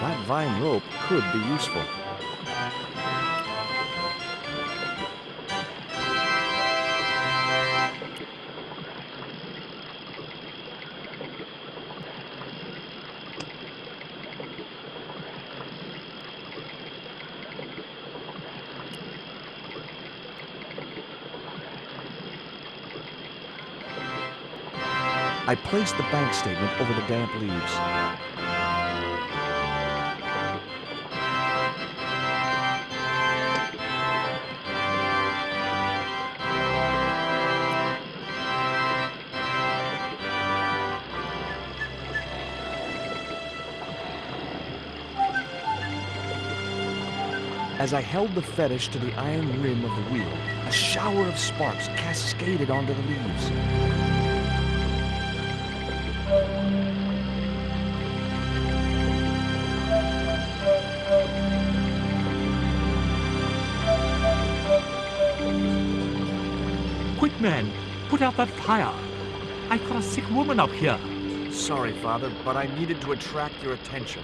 That vine rope could be useful. I placed the bank statement over the damp leaves. As I held the fetish to the iron rim of the wheel, a shower of sparks cascaded onto the leaves. Quick, man! Put out that fire! I've got a sick woman up here! Sorry, Father, but I needed to attract your attention.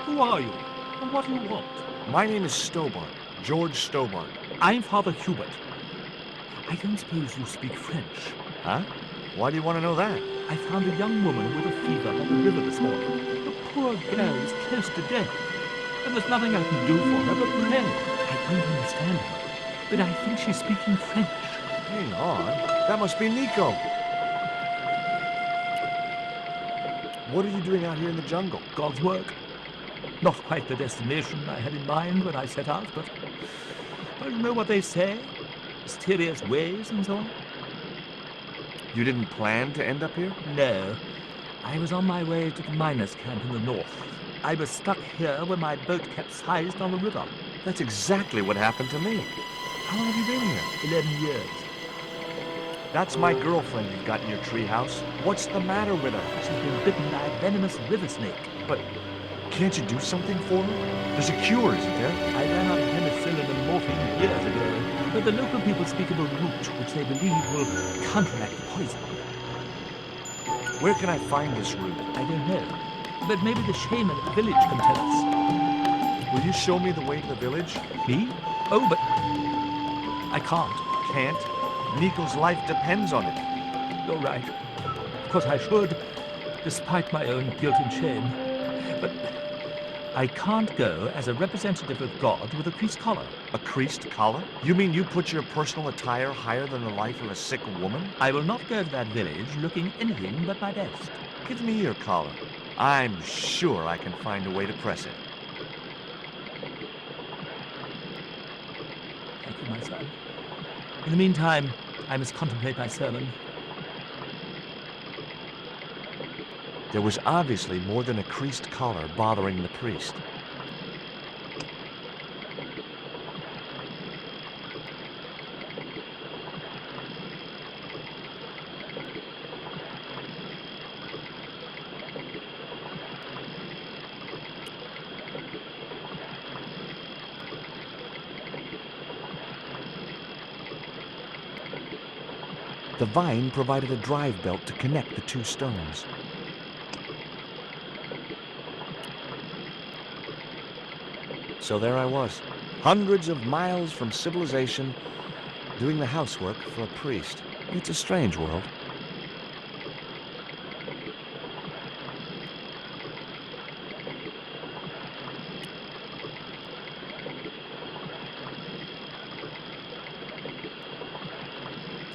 Who are you? And what do you want? My name is Stobbart, George Stobbart. I'm Father Hubert. I don't suppose you speak French. Huh? Why do you want to know that? I found a young woman with a fever by the river this morning. The poor girl is close to death, and there's nothing I can do for her but pray. I don't understand her, but I think she's speaking French. Hang on. That must be Nico. What are you doing out here in the jungle? God's work. Not quite the destination I had in mind when I set out, but well, you know what they say? Mysterious ways and so on. You didn't plan to end up here? No. I was on my way to the miners' camp in the north. I was stuck here when my boat capsized on the river. That's exactly what happened to me. How long have you been here? 11 years. That's my girlfriend you've got in your treehouse. What's the matter with her? She's been bitten by a venomous river snake. But can't you do something for her? There's a cure, isn't there? I ran out of penicillin and morphine years ago, but the local people speak of a root which they believe will counteract the poison. Where can I find this root? I don't know, but maybe the shaman at the village can tell us. Will you show me the way to the village? Me? Oh, but I can't. Can't? Nico's life depends on it. You're right. Of course I should, despite my own guilt and shame. But I can't go as a representative of God with a creased collar. A creased collar? You mean you put your personal attire higher than the life of a sick woman? I will not go to that village looking anything but my best. Give me your collar. I'm sure I can find a way to press it. Thank you, my son. In the meantime, I must contemplate my sermon. There was obviously more than a creased collar bothering the priest. The vine provided a drive belt to connect the two stones. So there I was, hundreds of miles from civilization, doing the housework for a priest. It's a strange world.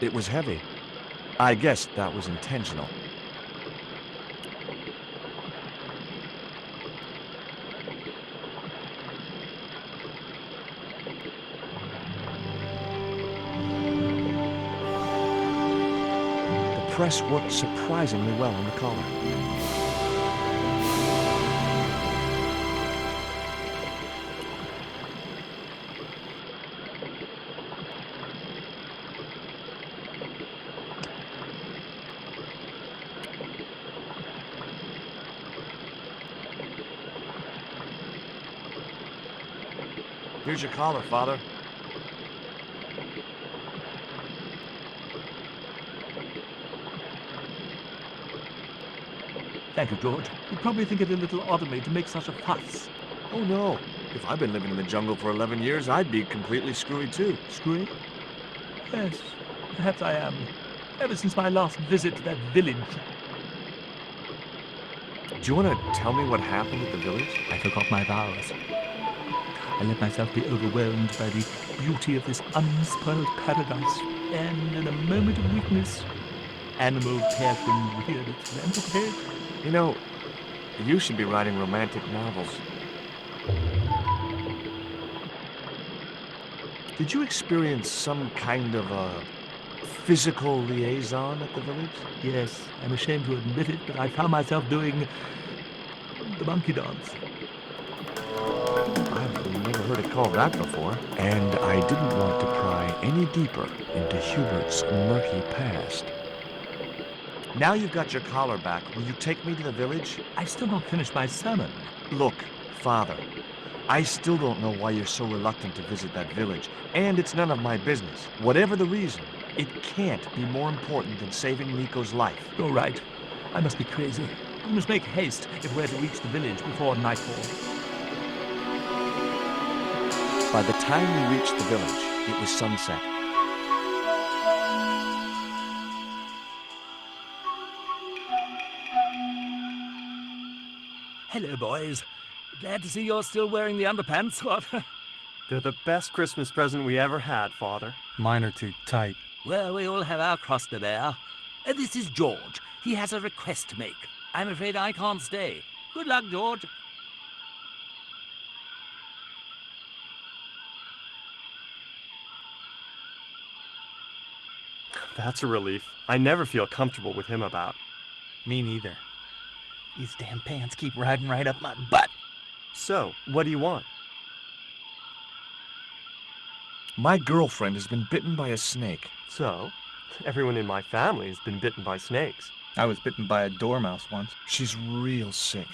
It was heavy. I guess that was intentional. The press worked surprisingly well on the collar. Here's your collar, Father. Thank you, George. You'd probably think it a little odd of me to make such a fuss. Oh, no. If I've been living in the jungle for 11 years, I'd be completely screwy, too. Screwy? Yes, perhaps I am. Ever since my last visit to that village. Do you want to tell me what happened at the village? I forgot my vows. I let myself be overwhelmed by the beauty of this unspoiled paradise, and in a moment of weakness, animal passion reared its rampant head. You know, you should be writing romantic novels. Did you experience some kind of a physical liaison at the village? Yes, I'm ashamed to admit it, but I found myself doing the monkey dance. I've never heard it called that before. And I didn't want to pry any deeper into Hubert's murky past. Now you've got your collar back, will you take me to the village? I've still not finished my sermon. Look, Father, I still don't know why you're so reluctant to visit that village, and it's none of my business. Whatever the reason, it can't be more important than saving Nico's life. You're right. I must be crazy. We must make haste if we're to reach the village before nightfall. By the time we reached the village, it was sunset. Hello, boys. Glad to see you're still wearing the underpants. What? They're the best Christmas present we ever had, Father. Mine are too tight. Well, we all have our cross to bear. This is George. He has a request to make. I'm afraid I can't stay. Good luck, George. That's a relief. I never feel comfortable with him about. Me neither. These damn pants keep riding right up my butt. So, what do you want? My girlfriend has been bitten by a snake. So, everyone in my family has been bitten by snakes. I was bitten by a dormouse once. She's real sick.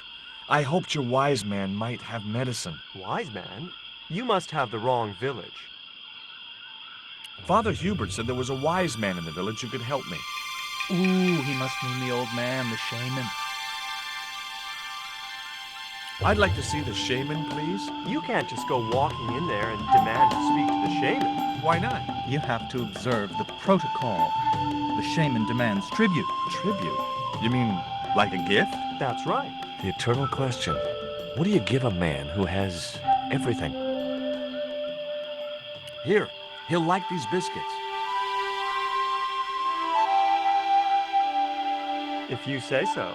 I hoped your wise man might have medicine. Wise man? You must have the wrong village. Father Hubert said there was a wise man in the village who could help me. Ooh, he must mean the old man, the shaman. I'd like to see the shaman, please. You can't just go walking in there and demand to speak to the shaman. Why not? You have to observe the protocol. The shaman demands tribute. Tribute? You mean like a gift? That's right. The eternal question. What do you give a man who has everything? Here, he'll like these biscuits. If you say so.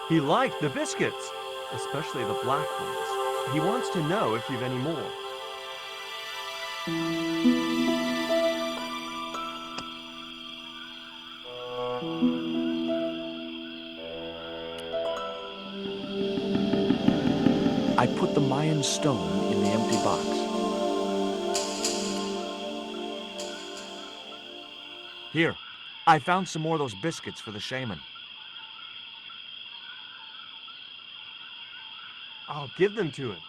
He liked the biscuits, especially the black ones. He wants to know if you've any more. I put the Mayan stone in the empty box. Here, I found some more of those biscuits for the shaman. I'll give them to him.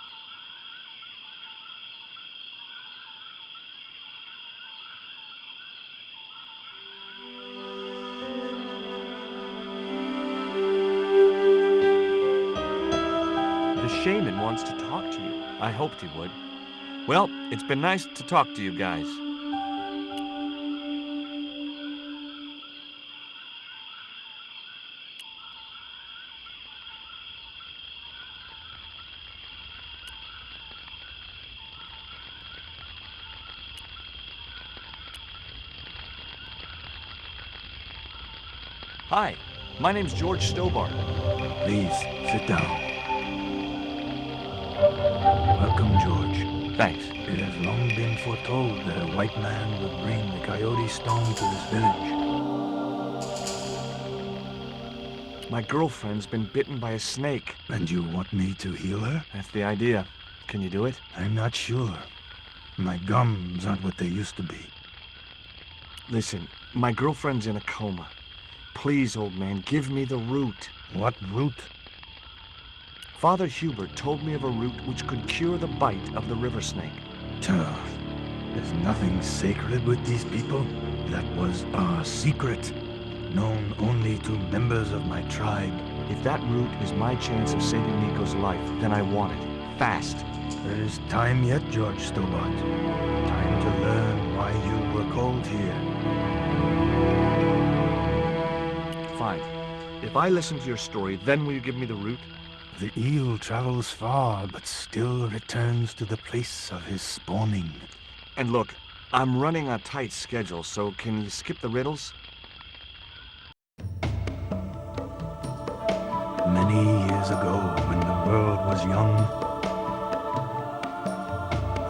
The shaman wants to talk to you. I hoped he would. Well, it's been nice to talk to you guys. Hi, my name's George Stobbart. Please, sit down. Welcome, George. Thanks. It has long been foretold that a white man would bring the coyote stone to this village. My girlfriend's been bitten by a snake. And you want me to heal her? That's the idea. Can you do it? I'm not sure. If you want me to heal her, I can try. Can you do it? Well, I can try. My gums aren't what they used to be. Listen, my girlfriend's in a coma. Please, old man, give me the root. What root? Father Hubert told me of a root which could cure the bite of the river snake. There's nothing sacred with these people. That was our secret, known only to members of my tribe. If that root is my chance of saving Nico's life, then I want it. Fast. There is time yet, George Stobbart. Time to learn why you were called here. Fine. If I listen to your story, then will you give me the root? The eel travels far, but still returns to the place of his spawning. And look, I'm running a tight schedule, so can you skip the riddles? Many years ago, when the world was young,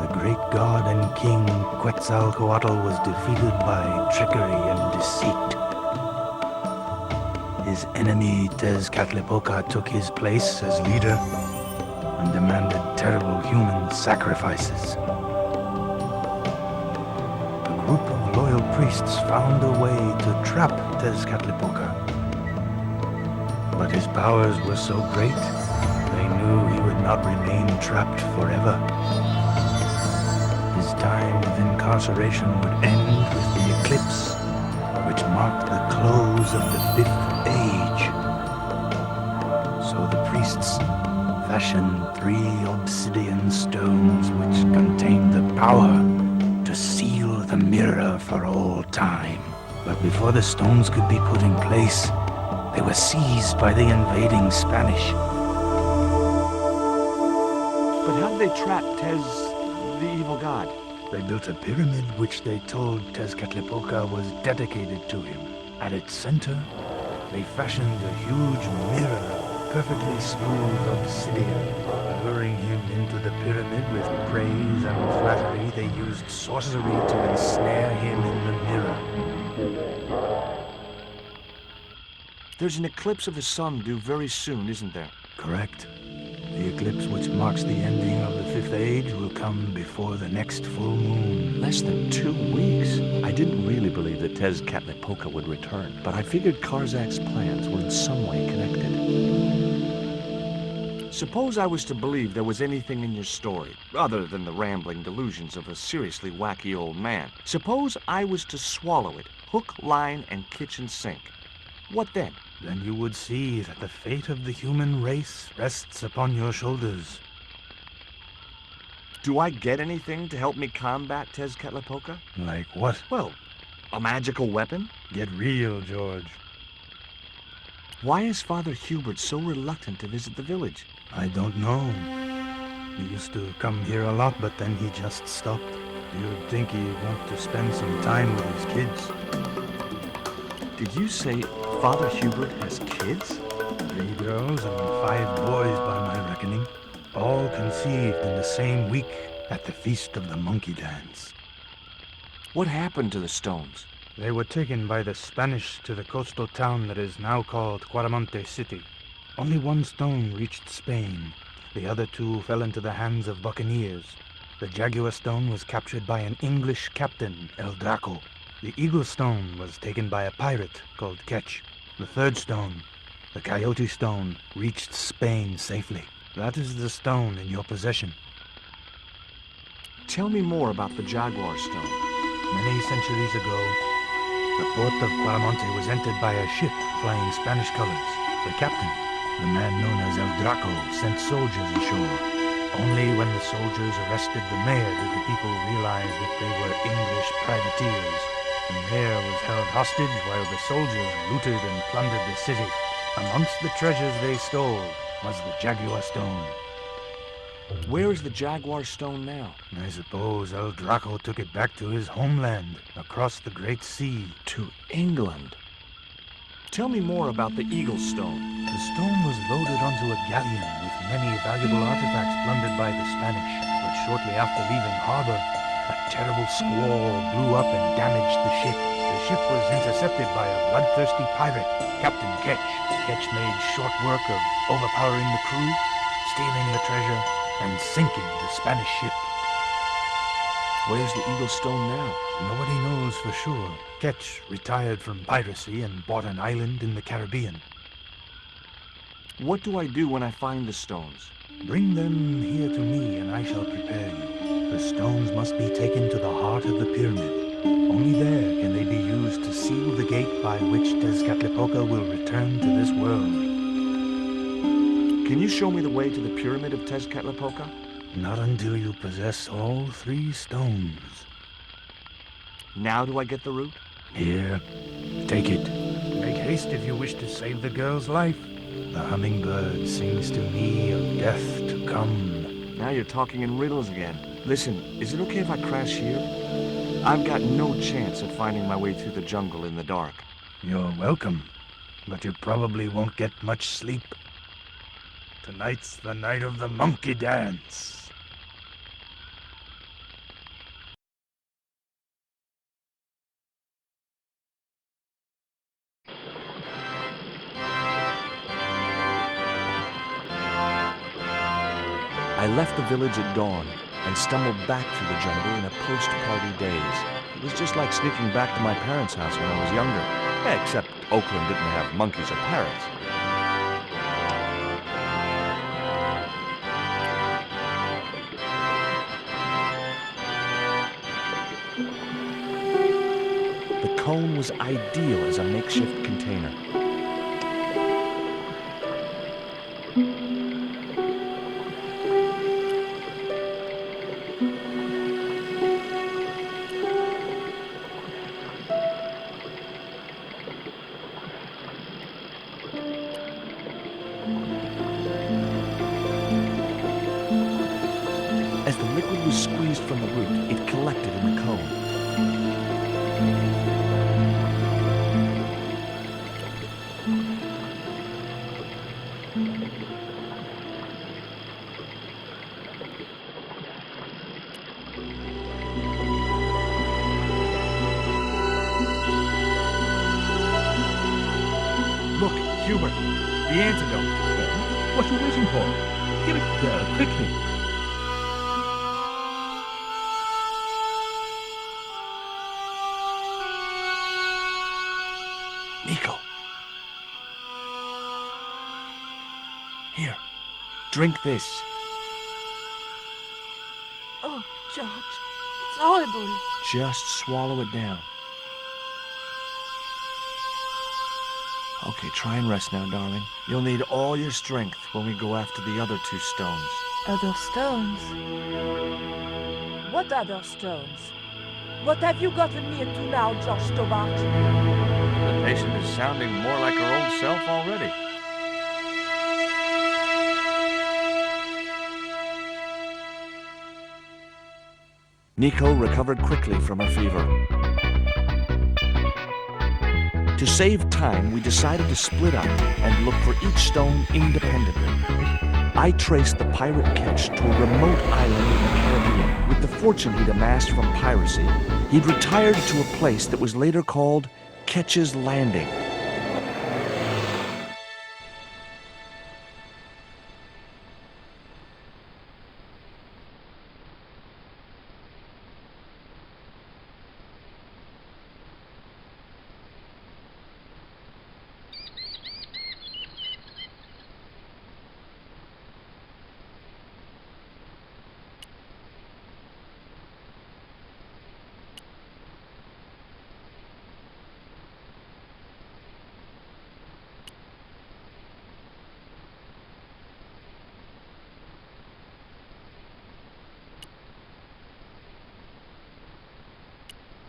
the great god and king Quetzalcoatl was defeated by trickery and deceit. His enemy Tezcatlipoca took his place as leader and demanded terrible human sacrifices. A group of loyal priests found a way to trap Tezcatlipoca. But his powers were so great, they knew he would not remain trapped forever. His time of incarceration would end with the eclipse, which marked the close of the Fifth Age. So the priests fashioned 3 obsidian stones which contained the power to seal the mirror for all time. But before the stones could be put in place, they were seized by the invading Spanish. But how did they trap Tez, the evil god? They built a pyramid which they told Tezcatlipoca was dedicated to him. At its center, they fashioned a huge mirror, perfectly smooth obsidian. Luring him into the pyramid with praise and flattery, they used sorcery to ensnare him in the mirror. There's an eclipse of the sun due very soon, isn't there? Correct. The eclipse which marks the ending of the Fifth Age will come before the next full moon. Less than 2 weeks. I didn't really believe that Tezcatlipoca would return, but I figured Karzak's plans were in some way connected. Suppose I was to believe there was anything in your story, other than the rambling delusions of a seriously wacky old man. Suppose I was to swallow it, hook, line, and kitchen sink. What then? Then you would see that the fate of the human race rests upon your shoulders. Do I get anything to help me combat Tezcatlipoca? Like what? Well, a magical weapon? Get real, George. Why is Father Hubert so reluctant to visit the village? I don't know. He used to come here a lot, but then he just stopped. You'd think he'd want to spend some time with his kids. Did you say Father Hubert has kids? 3 girls and 5 boys by my reckoning, all conceived in the same week at the Feast of the Monkey Dance. What happened to the stones? They were taken by the Spanish to the coastal town that is now called Cuaramonte City. Only 1 stone reached Spain. The other 2 fell into the hands of buccaneers. The Jaguar stone was captured by an English captain, El Draco. The Eagle stone was taken by a pirate called Ketch. The 3rd stone, the Coyote stone, reached Spain safely. That is the stone in your possession. Tell me more about the Jaguar stone. Many centuries ago, the port of Cuaramonte was entered by a ship flying Spanish colors. The captain, the man known as El Draco, sent soldiers ashore. Only when the soldiers arrested the mayor did the people realize that they were English privateers. The mayor was held hostage while the soldiers looted and plundered the city. Amongst the treasures they stole was the Jaguar stone. Where is the Jaguar stone now? I suppose El Draco took it back to his homeland, across the Great Sea. To England. Tell me more about the Eagle stone. The stone was loaded onto a galleon with many valuable artifacts plundered by the Spanish. But shortly after leaving harbor, a terrible squall blew up and damaged the ship. The ship was intercepted by a bloodthirsty pirate, Captain Ketch. Ketch made short work of overpowering the crew, stealing the treasure, and sinking the Spanish ship. Where's the Eagle Stone now? Nobody knows for sure. Ketch retired from piracy and bought an island in the Caribbean. What do I do when I find the stones? Bring them here to me and I shall prepare you. The stones must be taken to the heart of the pyramid. Only there can they be used to seal the gate by which Tezcatlipoca will return to this world. Can you show me the way to the pyramid of Tezcatlipoca? Not until you possess all 3 stones. Now do I get the root? Here, take it. Make haste if you wish to save the girl's life. The hummingbird sings to me of death to come. Now you're talking in riddles again. Listen, is it okay if I crash here? I've got no chance of finding my way through the jungle in the dark. You're welcome, but you probably won't get much sleep. Tonight's the night of the monkey dance. I left the village at dawn and stumbled back through the jungle in a post-party daze. It was just like sneaking back to my parents' house when I was younger. Except Oakland didn't have monkeys or parrots. The cone was ideal as a makeshift container. As the liquid was squeezed from the root, it collected in the cone. Look, Hubert, the antidote. What are you waiting for? Get it there, quickly. Nico. Here, drink this. Oh, George, it's horrible. Just swallow it down. Okay, try and rest now, darling. You'll need all your strength when we go after the other 2 stones. Other stones? What other stones? What have you gotten me into now, George Stobbart? The patient is sounding more like her old self already. Nico recovered quickly from her fever. To save time, we decided to split up and look for each stone independently. I traced the pirate Ketch to a remote island in the Caribbean. With the fortune he'd amassed from piracy, he'd retired to a place that was later called Ketch's Landing.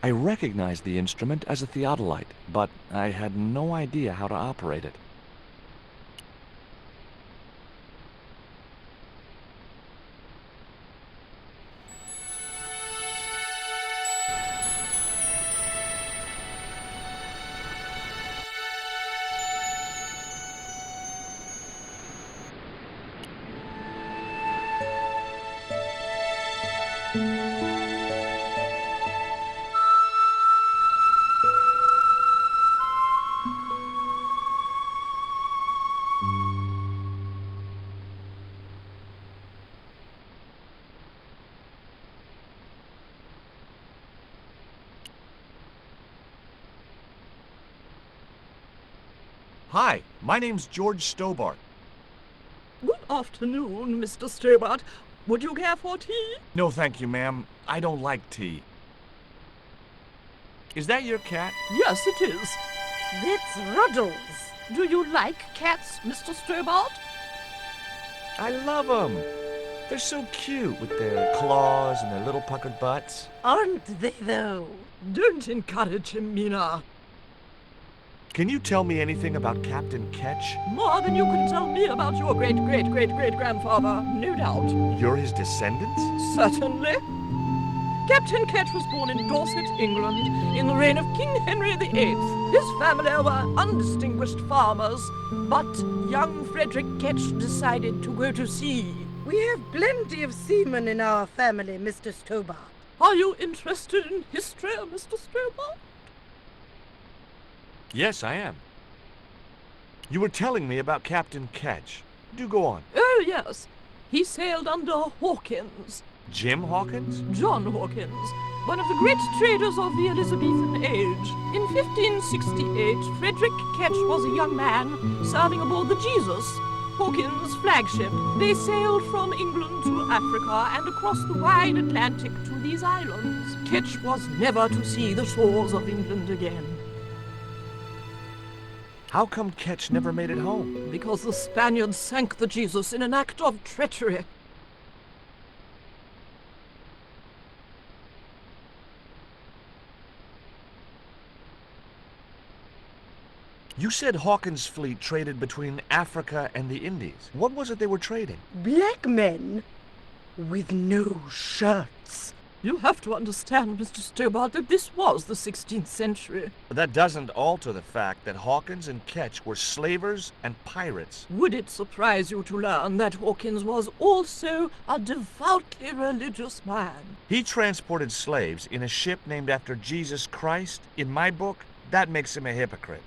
I recognized the instrument as a theodolite, but I had no idea how to operate it. Hi, my name's George Stobbart. Good afternoon, Mr. Stobbart. Would you care for tea? No, thank you, ma'am. I don't like tea. Is that your cat? Yes, it is. It's Ruddles. Do you like cats, Mr. Stobbart? I love them. They're so cute with their claws and their little puckered butts. Aren't they, though? Don't encourage him, Mina. Can you tell me anything about Captain Ketch? More than you can tell me about your great-great-great-great-grandfather, no doubt. You're his descendants? Certainly. Captain Ketch was born in Dorset, England, in the reign of King Henry VIII. His family were undistinguished farmers, but young Frederick Ketch decided to go to sea. We have plenty of seamen in our family, Mr. Stobbart. Are you interested in history, Mr. Stobbart? Yes, I am. You were telling me about Captain Ketch. Do go on. Oh, yes. He sailed under Hawkins. Jim Hawkins? John Hawkins, one of the great traders of the Elizabethan age. In 1568, Frederick Ketch was a young man serving aboard the Jesus, Hawkins' flagship. They sailed from England to Africa and across the wide Atlantic to these islands. Ketch was never to see the shores of England again. How come Ketch never made it home? Because the Spaniards sank the Jesus in an act of treachery. You said Hawkins' fleet traded between Africa and the Indies. What was it they were trading? Black men with no shirts. You have to understand, Mr. Stobbart, that this was the 16th century. But that doesn't alter the fact that Hawkins and Ketch were slavers and pirates. Would it surprise you to learn that Hawkins was also a devoutly religious man? He transported slaves in a ship named after Jesus Christ. In my book, that makes him a hypocrite.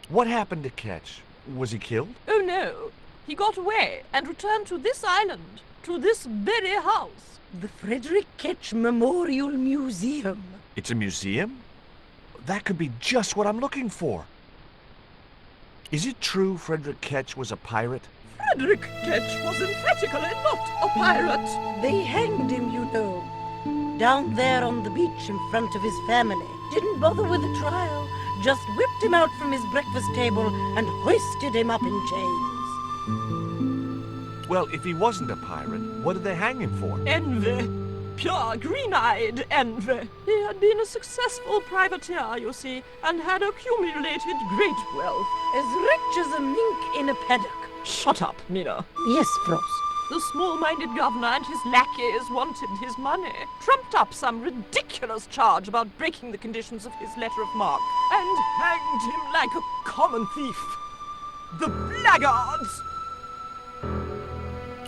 What happened to Ketch? Was he killed? Oh no, he got away and returned to this island, to this very house. The Frederick Ketch Memorial Museum. It's a museum? That could be just what I'm looking for. Is it true Frederick Ketch was a pirate? Frederick Ketch was emphatically not a pirate. They hanged him, you know, down there on the beach in front of his family. Didn't bother with a trial, just whipped him out from his breakfast table and hoisted him up in chains. Well, if he wasn't a pirate, what did they hang him for? Envy. Pure green-eyed envy. He had been a successful privateer, you see, and had accumulated great wealth. As rich as a mink in a paddock. Shut up, Mina. Yes, Frost. The small-minded governor and his lackeys wanted his money, trumped up some ridiculous charge about breaking the conditions of his letter of marque, and hanged him like a common thief. The blackguards!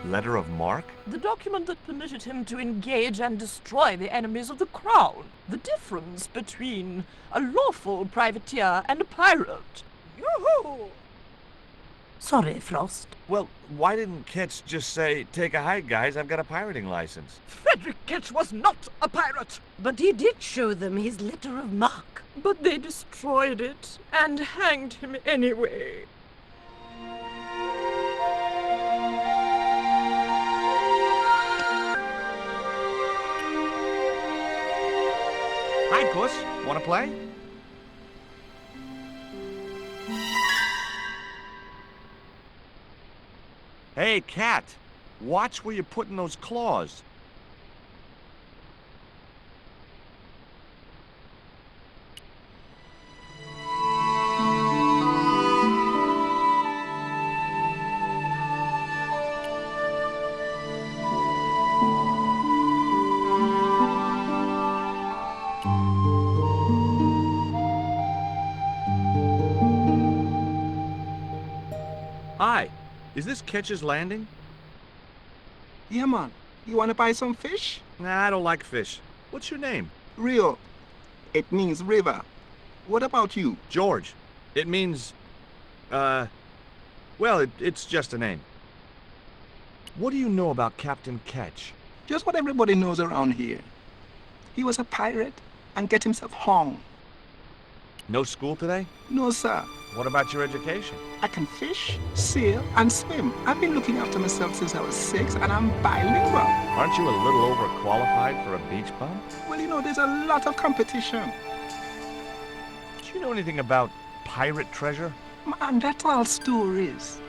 Letter of marque? The document that permitted him to engage and destroy the enemies of the crown. The difference between a lawful privateer and a pirate. Yoo-hoo! Sorry, Frost. Well, why didn't Ketch just say, "Take a hike, guys, I've got a pirating license"? Frederick Ketch was not a pirate! But he did show them his letter of marque. But they destroyed it and hanged him anyway. Hi, Puss. Wanna play? Hey, cat. Watch where you're putting those claws. Hi. Is this Ketch's Landing? Yeah, man. You wanna buy some fish? Nah, I don't like fish. What's your name? Rio. It means river. What about you? George. It means, well, it's just a name. What do you know about Captain Ketch? Just what everybody knows around here. He was a pirate and get himself hung. No school today? No, sir. What about your education? I can fish, sail, and swim. I've been looking after myself since I was 6, and I'm bilingual. Aren't you a little overqualified for a beach bum? Well, you know, there's a lot of competition. Do you know anything about pirate treasure? Man, that's all stories.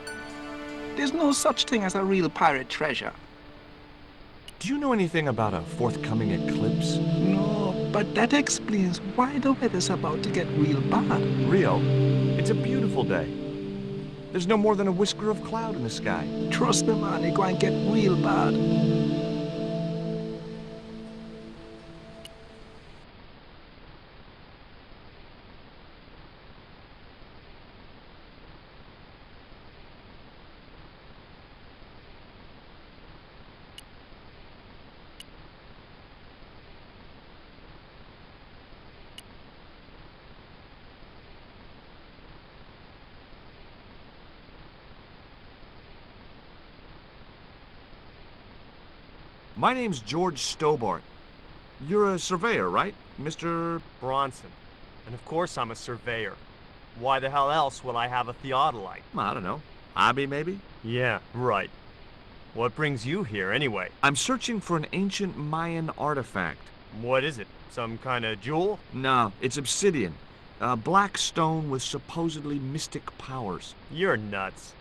There's no such thing as a real pirate treasure. Do you know anything about a forthcoming eclipse? No, but that explains why the weather's about to get real bad. Rio, it's a beautiful day. There's no more than a whisker of cloud in the sky. Trust me, man, it's going to get real bad. My name's George Stobbart. You're a surveyor, right, Mr. Bronson. And of course I'm a surveyor. Why the hell else would I have a theodolite? I don't know. Hobby, maybe? Yeah, right. What brings you here, anyway? I'm searching for an ancient Mayan artifact. What is it? Some kind of jewel? No, it's obsidian. A black stone with supposedly mystic powers. You're nuts.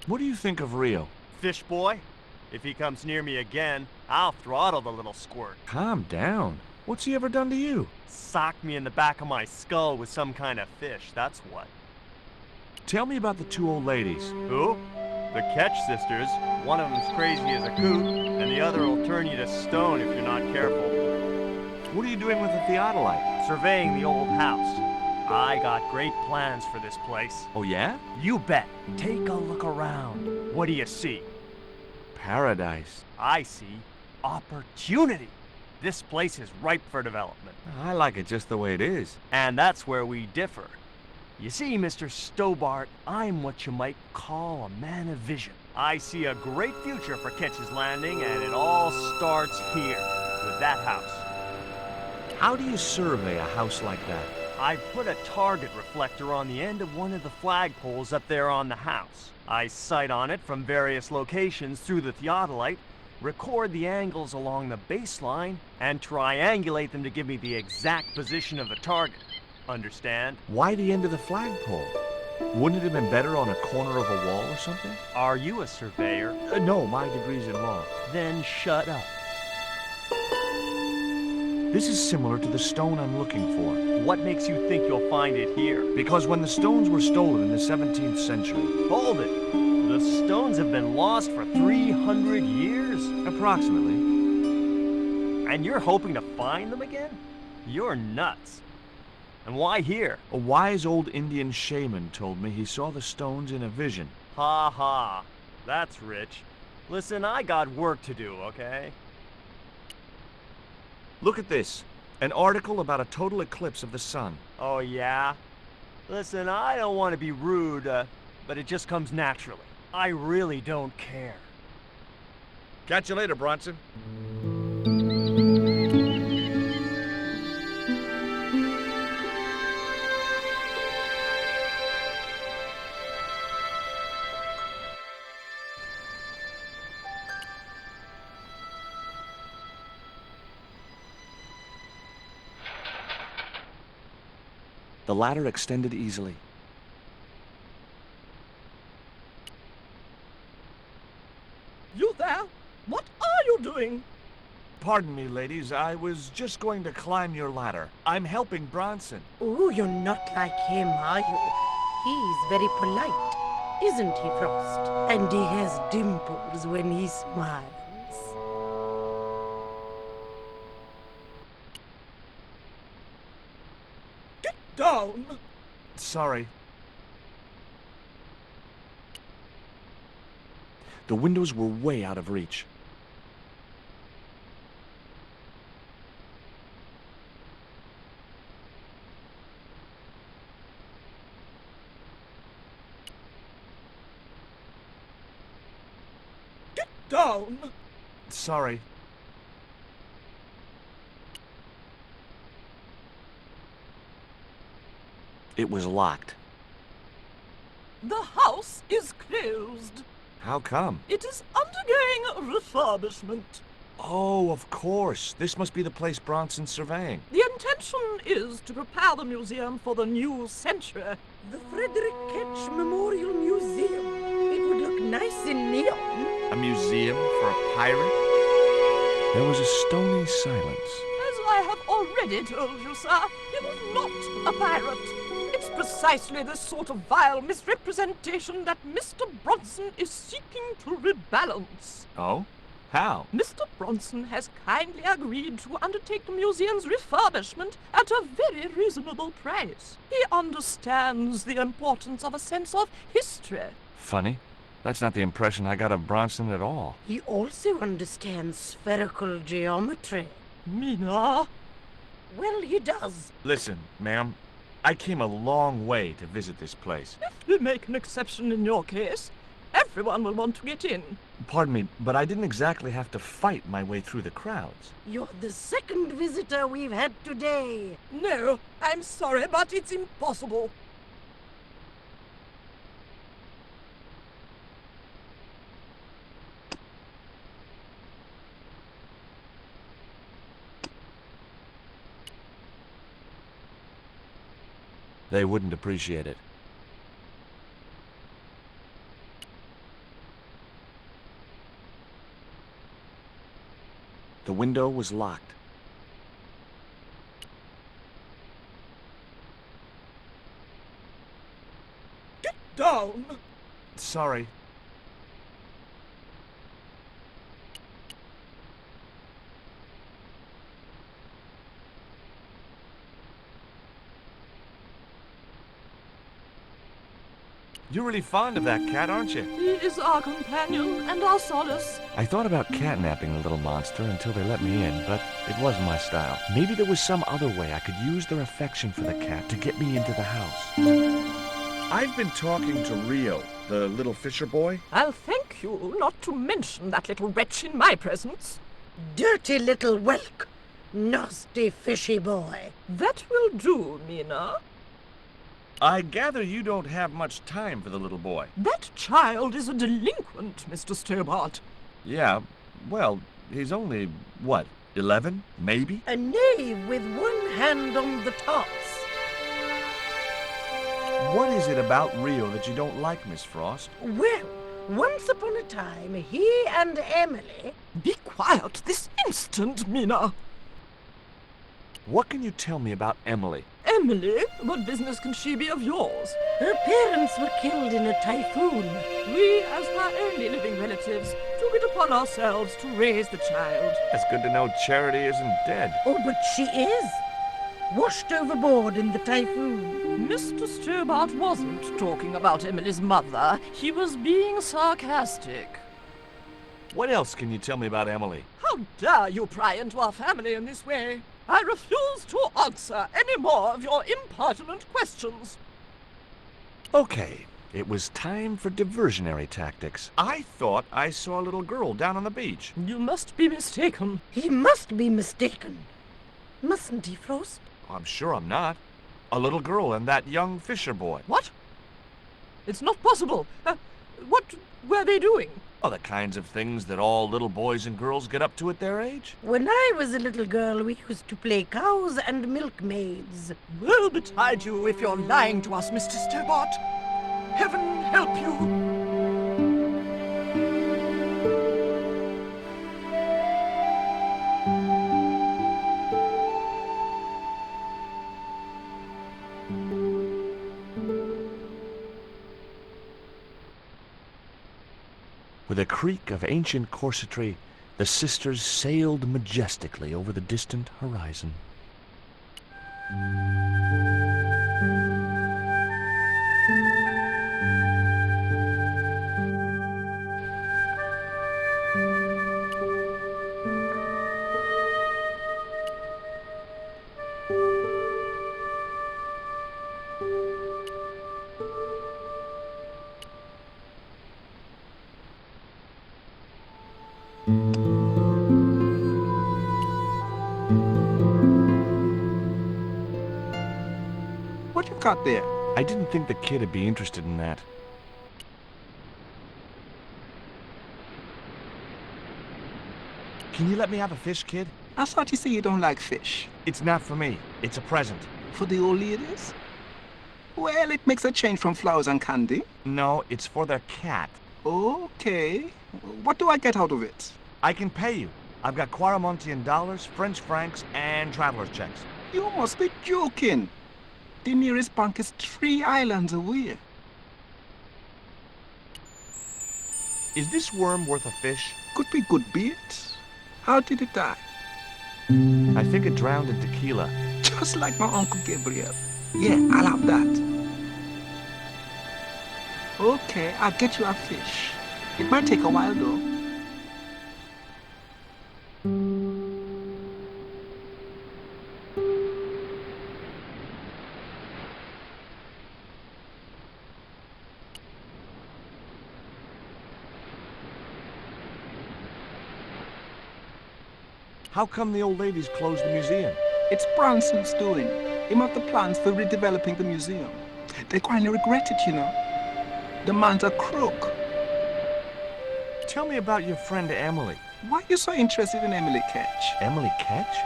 What do you think of Rio? Fish boy? If he comes near me again, I'll throttle the little squirt. Calm down. What's he ever done to you? Socked me in the back of my skull with some kind of fish, that's what. Tell me about the two old ladies. Who? The Ketch sisters. One of them's crazy as a coot, and the other will turn you to stone if you're not careful. What are you doing with the theodolite? Surveying the old house. I got great plans for this place. Oh, yeah? You bet. Take a look around. What do you see? Paradise. I see opportunity. This place is ripe for development. I like it just the way it is. And that's where we differ. You see, Mr. Stobbart, I'm what you might call a man of vision. I see a great future for Ketch's Landing, and it all starts here, with that house. How do you survey a house like that? I put a target reflector on the end of one of the flagpoles up there on the house. I sight on it from various locations through the theodolite, record the angles along the baseline, and triangulate them to give me the exact position of the target. Understand? Why the end of the flagpole? Wouldn't it have been better on a corner of a wall or something? Are you a surveyor? No, my degree's in law. Then shut up. This is similar to the stone I'm looking for. What makes you think you'll find it here? Because when the stones were stolen in the 17th century... Hold it! The stones have been lost for 300 years? Approximately. And you're hoping to find them again? You're nuts. And why here? A wise old Indian shaman told me he saw the stones in a vision. Ha ha. That's rich. Listen, I got work to do, okay? Look at this. An article about a total eclipse of the sun. Oh, yeah? Listen, I don't want to be rude, but it just comes naturally. I really don't care. Catch you later, Bronson. The ladder extended easily. You there? What are you doing? Pardon me, ladies. I was just going to climb your ladder. I'm helping Bronson. Oh, you're not like him, are you? He's very polite, isn't he, Frost? And he has dimples when he smiles. Get down! Sorry. The windows were way out of reach. Get down! Sorry. It was locked. The house is closed. How come? It is undergoing refurbishment. Oh, of course. This must be the place Bronson's surveying. The intention is to prepare the museum for the new century. The Frederick Ketch Memorial Museum. It would look nice in neon. A museum for a pirate? There was a stony silence. As I have already told you, sir, he was not a pirate. It's precisely this sort of vile misrepresentation that Mr. Bronson is seeking to rebalance. Oh? How? Mr. Bronson has kindly agreed to undertake the museum's refurbishment at a very reasonable price. He understands the importance of a sense of history. Funny. That's not the impression I got of Bronson at all. He also understands spherical geometry. Mina? Well, he does. Listen, ma'am. I came a long way to visit this place. If we make an exception in your case, everyone will want to get in. Pardon me, but I didn't exactly have to fight my way through the crowds. You're the second visitor we've had today. No, I'm sorry, but it's impossible. They wouldn't appreciate it. The window was locked. Get down! Sorry. You're really fond of that cat, aren't you? He is our companion and our solace. I thought about catnapping the little monster until they let me in, but it wasn't my style. Maybe there was some other way I could use their affection for the cat to get me into the house. I've been talking to Rio, the little fisher boy. I'll thank you not to mention that little wretch in my presence. Dirty little whelk. Nasty fishy boy. That will do, Mina. I gather you don't have much time for the little boy. That child is a delinquent, Mr. Stobbart. Yeah, well, he's only, what, 11, maybe? A knave with one hand on the tops. What is it about Rio that you don't like, Miss Frost? Well, once upon a time, he and Emily... Be quiet this instant, Mina. What can you tell me about Emily? Emily? What business can she be of yours? Her parents were killed in a typhoon. We, as her only living relatives, took it upon ourselves to raise the child. It's good to know Charity isn't dead. Oh, but she is. Washed overboard in the typhoon. Mr. Stobbart wasn't talking about Emily's mother. He was being sarcastic. What else can you tell me about Emily? How dare you pry into our family in this way? I refuse to answer any more of your impertinent questions. Okay, it was time for diversionary tactics. I thought I saw a little girl down on the beach. You must be mistaken. He must be mistaken. Mustn't he, Frost? I'm sure I'm not. A little girl and that young fisher boy. What? It's not possible. What were they doing? Oh, the kinds of things that all little boys and girls get up to at their age. When I was a little girl, we used to play cows and milkmaids. Woe betide you if you're lying to us, Mr. Stobbart. Heaven help you. With a creak of ancient corsetry, the sisters sailed majestically over the distant horizon. What you got there? I didn't think the kid would be interested in that. Can you let me have a fish, kid? I thought you said you don't like fish. It's not for me. It's a present. For the old ladies? Well, it makes a change from flowers and candy. No, it's for their cat. Okay. What do I get out of it? I can pay you. I've got Quaramontian dollars, French francs, and traveler's checks. You must be joking. The nearest bank is 3 islands away. Is this worm worth a fish? Could be good bait. How did it die? I think it drowned in tequila. Just like my Uncle Gabriel. Yeah, I'll have that. Okay, I'll get you a fish. It might take a while though. How come the old ladies closed the museum? It's Branson's doing. He made the plans for redeveloping the museum. They kind of regret it, you know. The man's a crook. Tell me about your friend Emily. Why are you so interested in Emily Ketch? Emily Ketch?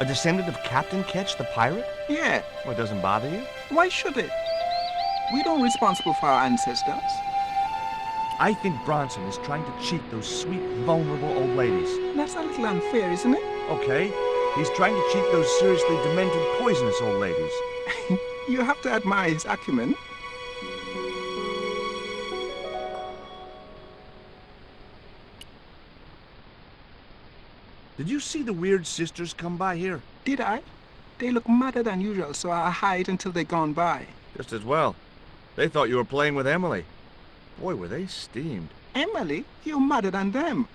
A descendant of Captain Ketch, the pirate? Yeah, Well, it doesn't bother you? why should it? We don't responsible for our ancestors. I think Bronson is trying to cheat those sweet, vulnerable old ladies. That's a little unfair, isn't it? Okay, he's trying to cheat those seriously demented, poisonous old ladies. You have to admire his acumen. Did you see the weird sisters come by here? Did I? They look madder than usual, so I hide until they're gone by. Just as well. They thought you were playing with Emily. Boy, were they steamed. Emily, you're madder than them.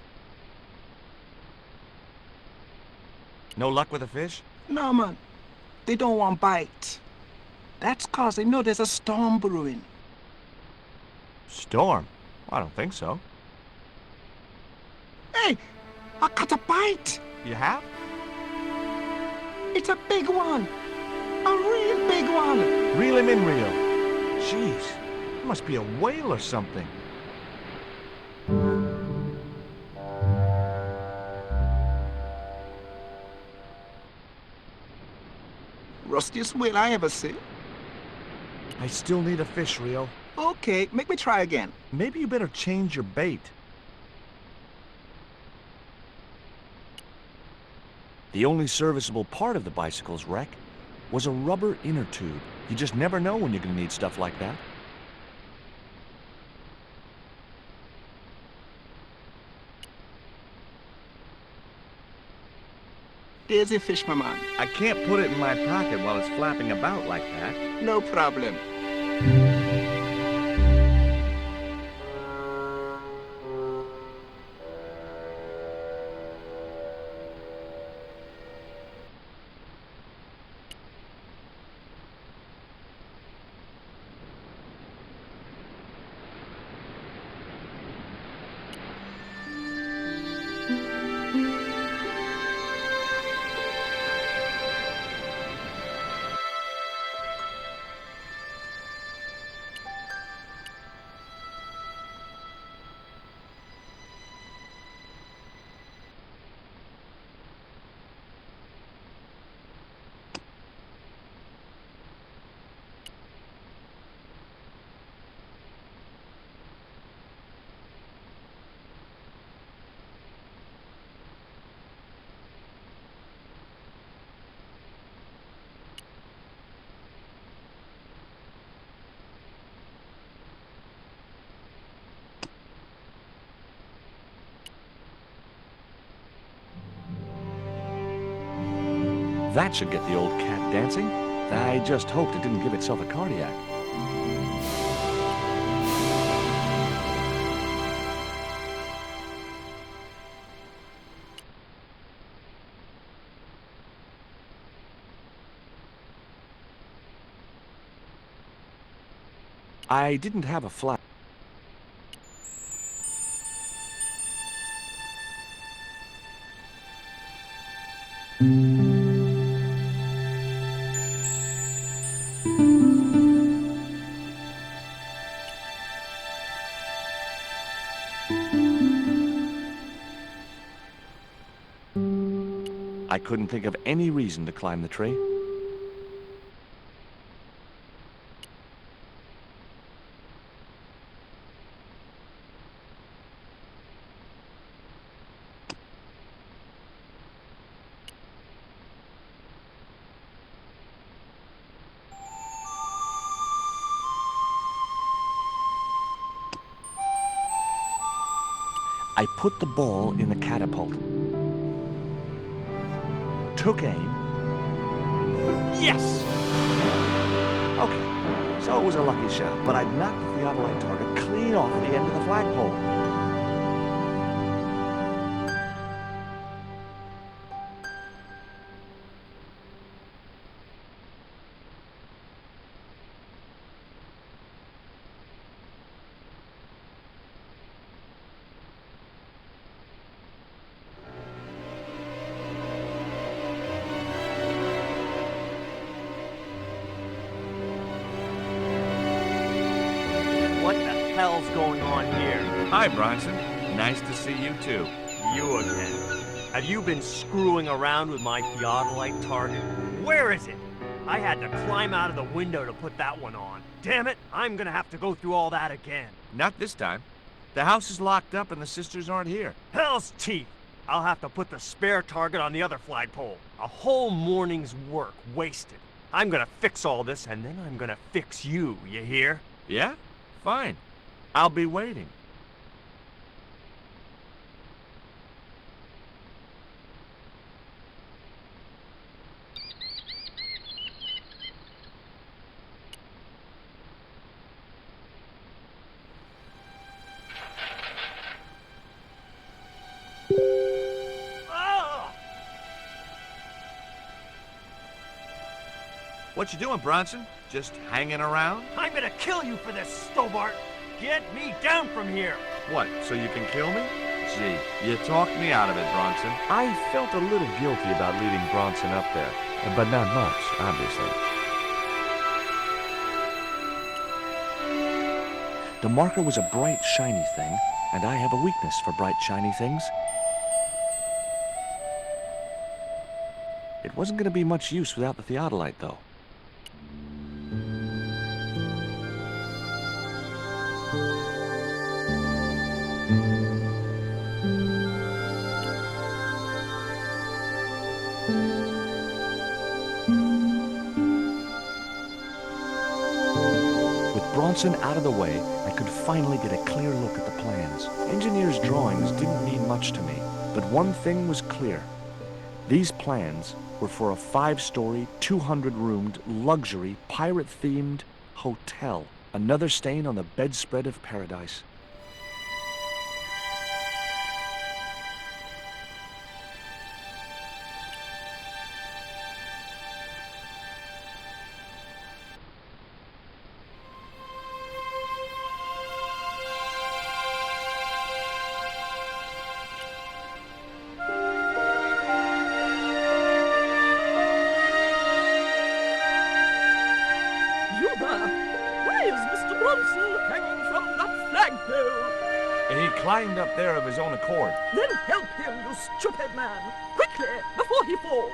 No luck with a fish? No, man. They don't want bite. That's 'cause they know there's a storm brewing. Storm? I don't think so. Hey, I caught a bite. You have? It's a big one. A real big one. Reel him in, reel. Jeez, it must be a whale or something. Rustiest whale I ever see. I still need a fish, Rio. Okay, make me try again. Maybe you better change your bait. The only serviceable part of the bicycle's wreck was a rubber inner tube. You just never know when you're gonna need stuff like that. There's your fish, my man. I can't put it in my pocket while it's flapping about like that. No problem. That should get the old cat dancing. I just hoped it didn't give itself a cardiac. I didn't have a flat. couldn't think of any reason to climb the tree. I put the ball in the catapult. Took aim. Yes! Okay, so it was a lucky shot, but I'd knocked the theodolite target clean off the end of the flagpole. What the hell's going on here? Hi, Bronson. Nice to see you, too. You again. Have you been screwing around with my theodolite target? Where is it? I had to climb out of the window to put that one on. Damn it, I'm gonna have to go through all that again. Not this time. The house is locked up and the sisters aren't here. Hell's teeth! I'll have to put the spare target on the other flagpole. A whole morning's work wasted. I'm gonna fix all this and then I'm gonna fix you, you hear? Yeah? Fine. I'll be waiting. What you doing, Bronson? Just hanging around? I'm gonna kill you for this, Stobbart! Get me down from here! What, so you can kill me? Gee, you talked me out of it, Bronson. I felt a little guilty about leaving Bronson up there, but not much, obviously. The marker was a bright, shiny thing, and I have a weakness for bright, shiny things. It wasn't going to be much use without the theodolite, though. Bronson out of the way, I could finally get a clear look at the plans. Engineers' drawings didn't mean much to me, but one thing was clear. These plans were for a 5-story, 200-roomed, luxury, pirate-themed hotel. Another stain on the bedspread of paradise. He climbed up there of his own accord. Then help him, you stupid man! Quickly, before he falls!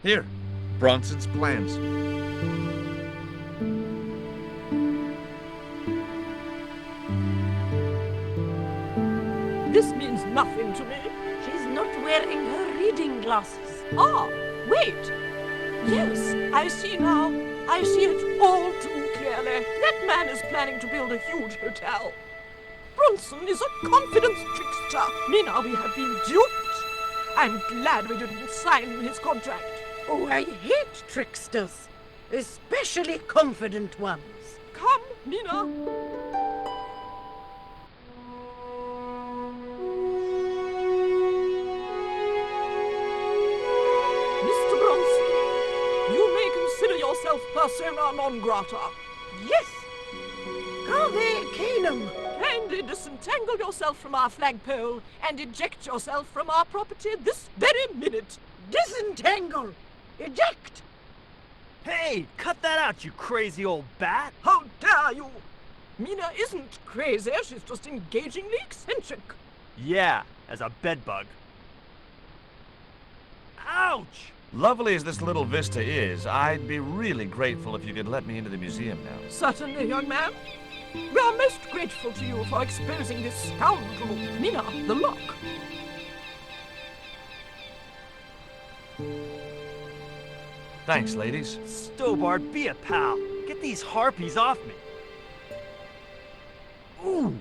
Here, Bronson's plans. This means nothing to me. She's not wearing her reading glasses. Ah, wait. Yes, I see now. I see it all too clearly. That man is planning to build a huge hotel. Bronson is a confidence trickster. Mina, we have been duped. I'm glad we didn't sign his contract. Oh, I hate tricksters, especially confident ones. Come, Mina. Yourself persona non grata. Yes. Cave Canum. Kindly disentangle yourself from our flagpole and eject yourself from our property this very minute. Disentangle. Eject. Hey, cut that out, you crazy old bat! How dare you! Mina isn't crazy, she's just engagingly eccentric. Yeah, as a bedbug. Ouch! Lovely as this little vista is, I'd be really grateful if you could let me into the museum now. Certainly, young man. We are most grateful to you for exposing this scoundrel, Mina the Lock. Thanks, ladies. Stobbart, be a pal. Get these harpies off me. Ooh!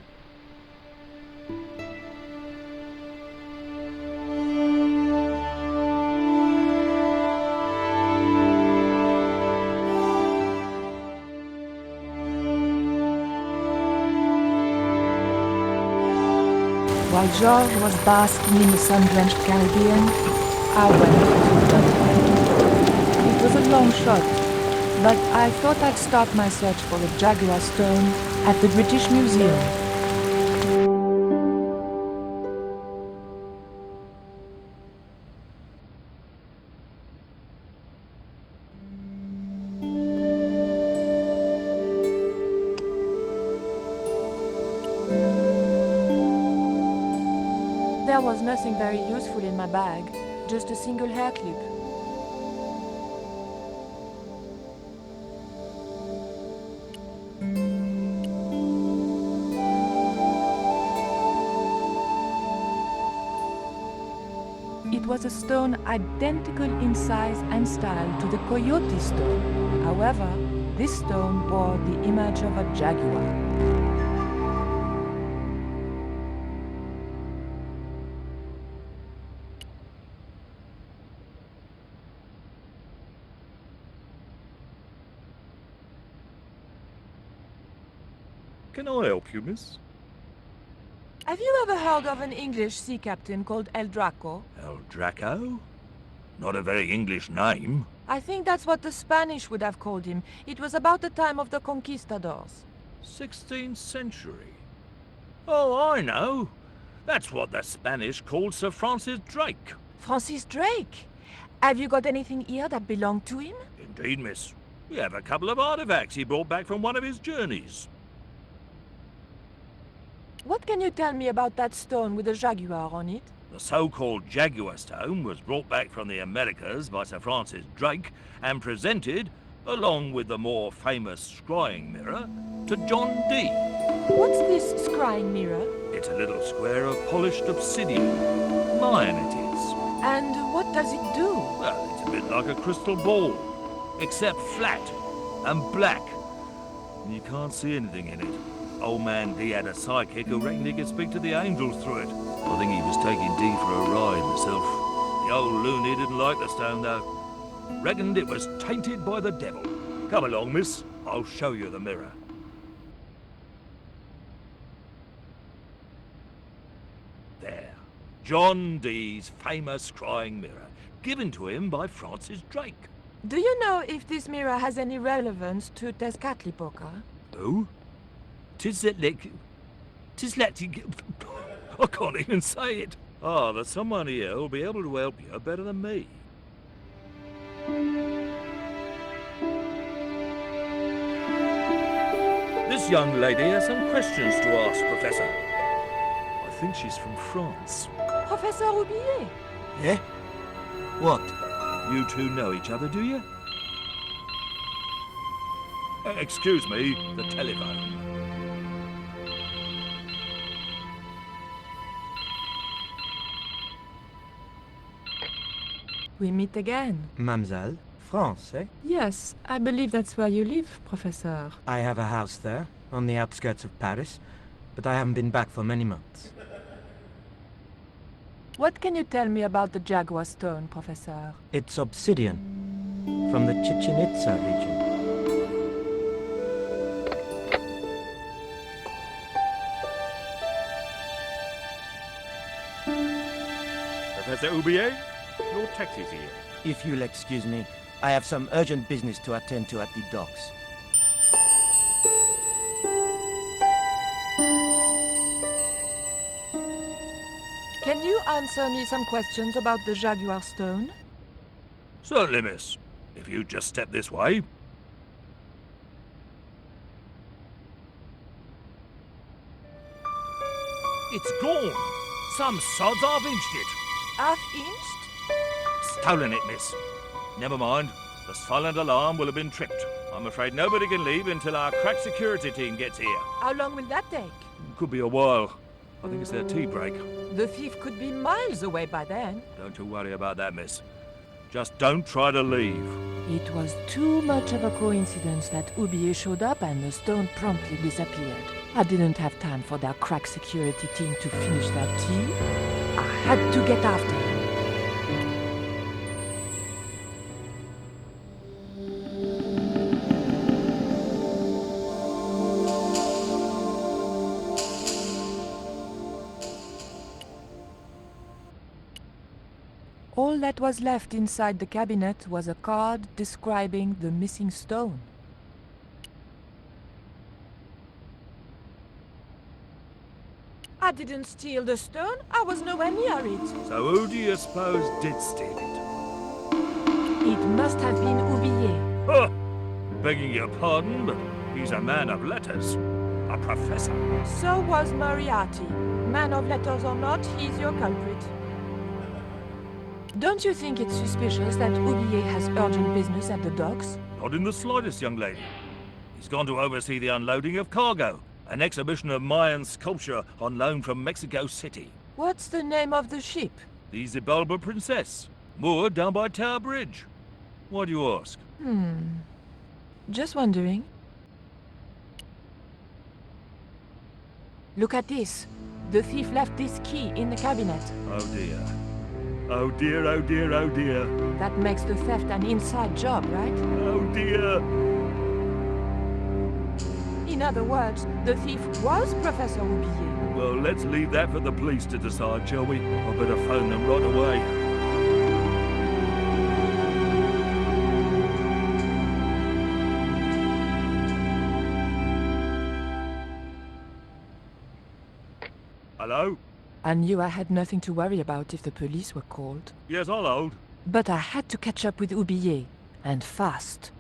While George was basking in the sun-drenched Caribbean, I went to London. It was a long shot, but I thought I'd start my search for the Jaguar Stone at the British Museum. There was nothing very useful in my bag, just a single hair clip. It was a stone identical in size and style to the Coyote stone. However, this stone bore the image of a jaguar. Can I help you, miss? Have you ever heard of an English sea captain called El Draco? El Draco? Not a very English name. I think that's what the Spanish would have called him. It was about the time of the conquistadors. 16th century. Oh, I know. That's what the Spanish called Sir Francis Drake. Francis Drake? Have you got anything here that belonged to him? Indeed, miss. We have a couple of artifacts he brought back from one of his journeys. What can you tell me about that stone with a jaguar on it? The so-called Jaguar Stone was brought back from the Americas by Sir Francis Drake and presented, along with the more famous scrying mirror, to John Dee. What's this scrying mirror? It's a little square of polished obsidian. Mine it is. And what does it do? Well, it's a bit like a crystal ball, except flat and black. And you can't see anything in it. Old man Dee had a psychic who reckoned he could speak to the angels through it. I think he was taking Dee for a ride himself. The old loony didn't like the stone, though. Reckoned it was tainted by the devil. Come along, miss. I'll show you the mirror. There. John Dee's famous scrying mirror, given to him by Francis Drake. Do you know if this mirror has any relevance to Tezcatlipoca? Who? I can't even say it. Ah, there's someone here who'll be able to help you better than me. This young lady has some questions to ask, Professor. I think she's from France. Professor Roubillet? Yeah? What? You two know each other, do you? Excuse me, the telephone. We meet again. Mademoiselle, France, eh? Yes, I believe that's where you live, Professor. I have a house there, on the outskirts of Paris, but I haven't been back for many months. What can you tell me about the Jaguar Stone, Professor? It's obsidian, from the Chichen Itza region. Professor Roubillet, your taxi's here. If you'll excuse me, I have some urgent business to attend to at the docks. Can you answer me some questions about the Jaguar Stone? Certainly, miss. If you just step this way. It's gone. Some sods half-inched it. Half-inched? Stolen it, miss. Never mind. The silent alarm will have been tripped. I'm afraid nobody can leave until our crack security team gets here. How long will that take? Could be a while. I think it's their tea break. The thief could be miles away by then. Don't you worry about that, miss. Just don't try to leave. It was too much of a coincidence that Oublier showed up and the stone promptly disappeared. I didn't have time for their crack security team to finish their tea. I had to get after him. All that was left inside the cabinet was a card describing the missing stone. I didn't steal the stone. I was nowhere near it. So who do you suppose did steal it? It must have been Oublier. Huh! Begging your pardon, but he's a man of letters. A professor. So was Moriarty. Man of letters or not, he's your culprit. Don't you think it's suspicious that Oublier has urgent business at the docks? Not in the slightest, young lady. He's gone to oversee the unloading of cargo. An exhibition of Mayan sculpture on loan from Mexico City. What's the name of the ship? The Xibalba Princess, moored down by Tower Bridge. Why do you ask? Just wondering. Look at this. The thief left this key in the cabinet. Oh dear. Oh dear, oh dear, oh dear. That makes the theft an inside job, right? Oh dear. In other words, the thief was Professor Oublier. Well, let's leave that for the police to decide, shall we? I better phone them right away. Hello? I knew I had nothing to worry about if the police were called. Yes, I'll hold. But I had to catch up with Oublier, and fast.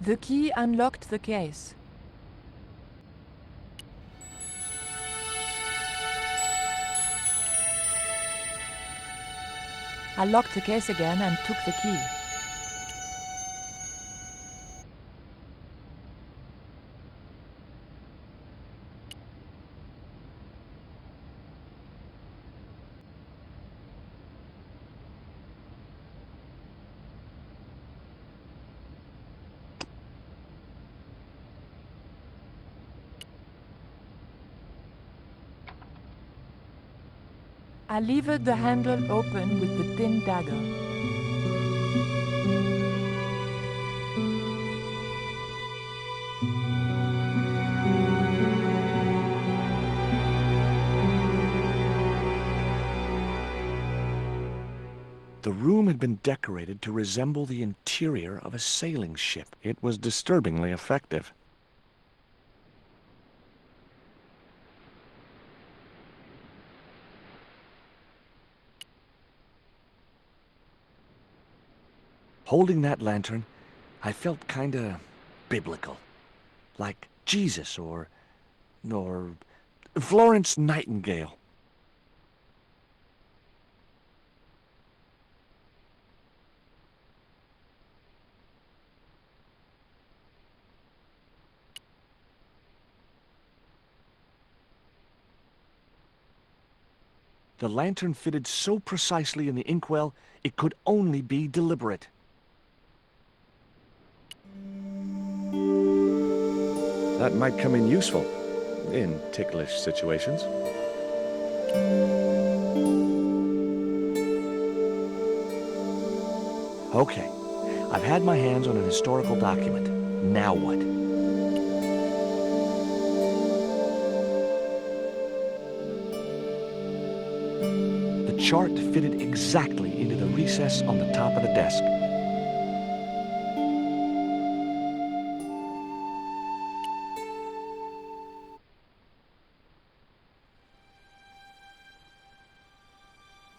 The key unlocked the case. I locked the case again and took the key. I levered the handle open with the thin dagger. The room had been decorated to resemble the interior of a sailing ship. It was disturbingly effective. Holding that lantern, I felt kinda biblical. Like Jesus or Florence Nightingale. The lantern fitted so precisely in the inkwell, it could only be deliberate. That might come in useful in ticklish situations. Okay, I've had my hands on an historical document. Now what? The chart fitted exactly into the recess on the top of the desk.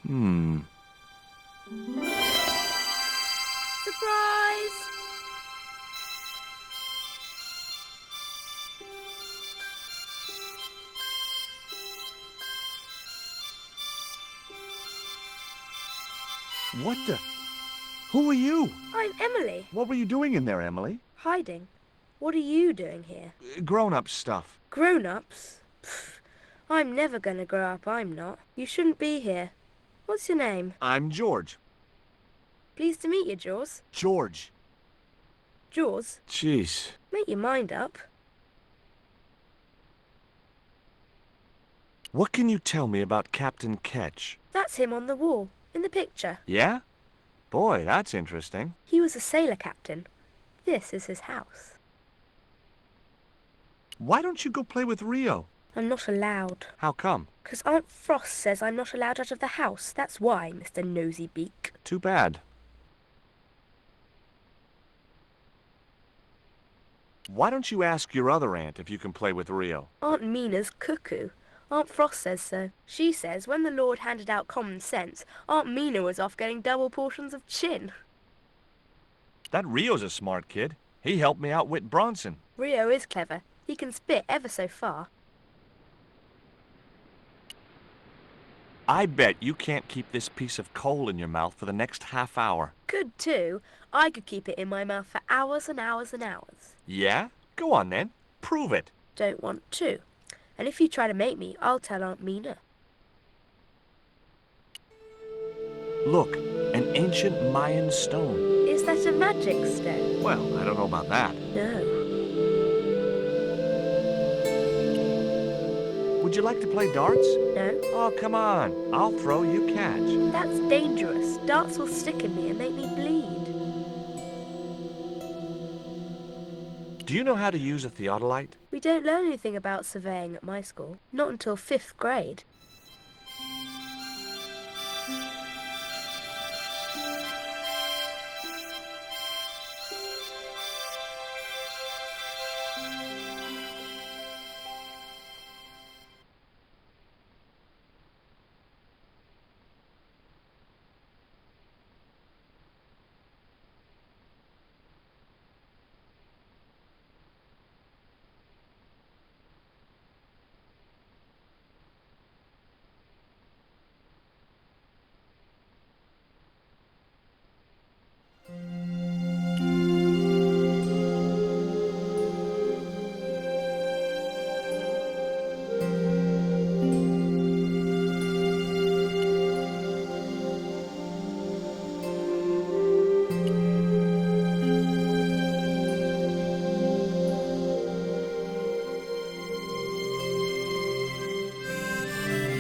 Surprise! What the? Who are you? I'm Emily. What were you doing in there, Emily? Hiding. What are you doing here? Grown-up stuff. Grown-ups? Pfft, I'm never gonna grow up, I'm not. You shouldn't be here. What's your name? I'm George. Pleased to meet you, Jaws. George. Jaws? Jeez. Make your mind up. What can you tell me about Captain Ketch? That's him on the wall, in the picture. Yeah? Boy, that's interesting. He was a sailor captain. This is his house. Why don't you go play with Rio? I'm not allowed. How come? 'Cause Aunt Frost says I'm not allowed out of the house. That's why, Mr. Nosy Beak. Too bad. Why don't you ask your other aunt if you can play with Rio? Aunt Mina's cuckoo. Aunt Frost says so. She says when the Lord handed out common sense, Aunt Mina was off getting double portions of chin. That Rio's a smart kid. He helped me outwit Bronson. Rio is clever. He can spit ever so far. I bet you can't keep this piece of coal in your mouth for the next half hour. Could too. I could keep it in my mouth for hours and hours and hours. Yeah? Go on then. Prove it. Don't want to. And if you try to make me, I'll tell Aunt Mina. Look, an ancient Mayan stone. Is that a magic stone? Well, I don't know about that. No. Would you like to play darts? No. Oh, come on. I'll throw, you catch. That's dangerous. Darts will stick in me and make me bleed. Do you know how to use a theodolite? We don't learn anything about surveying at my school. Not until 5th grade.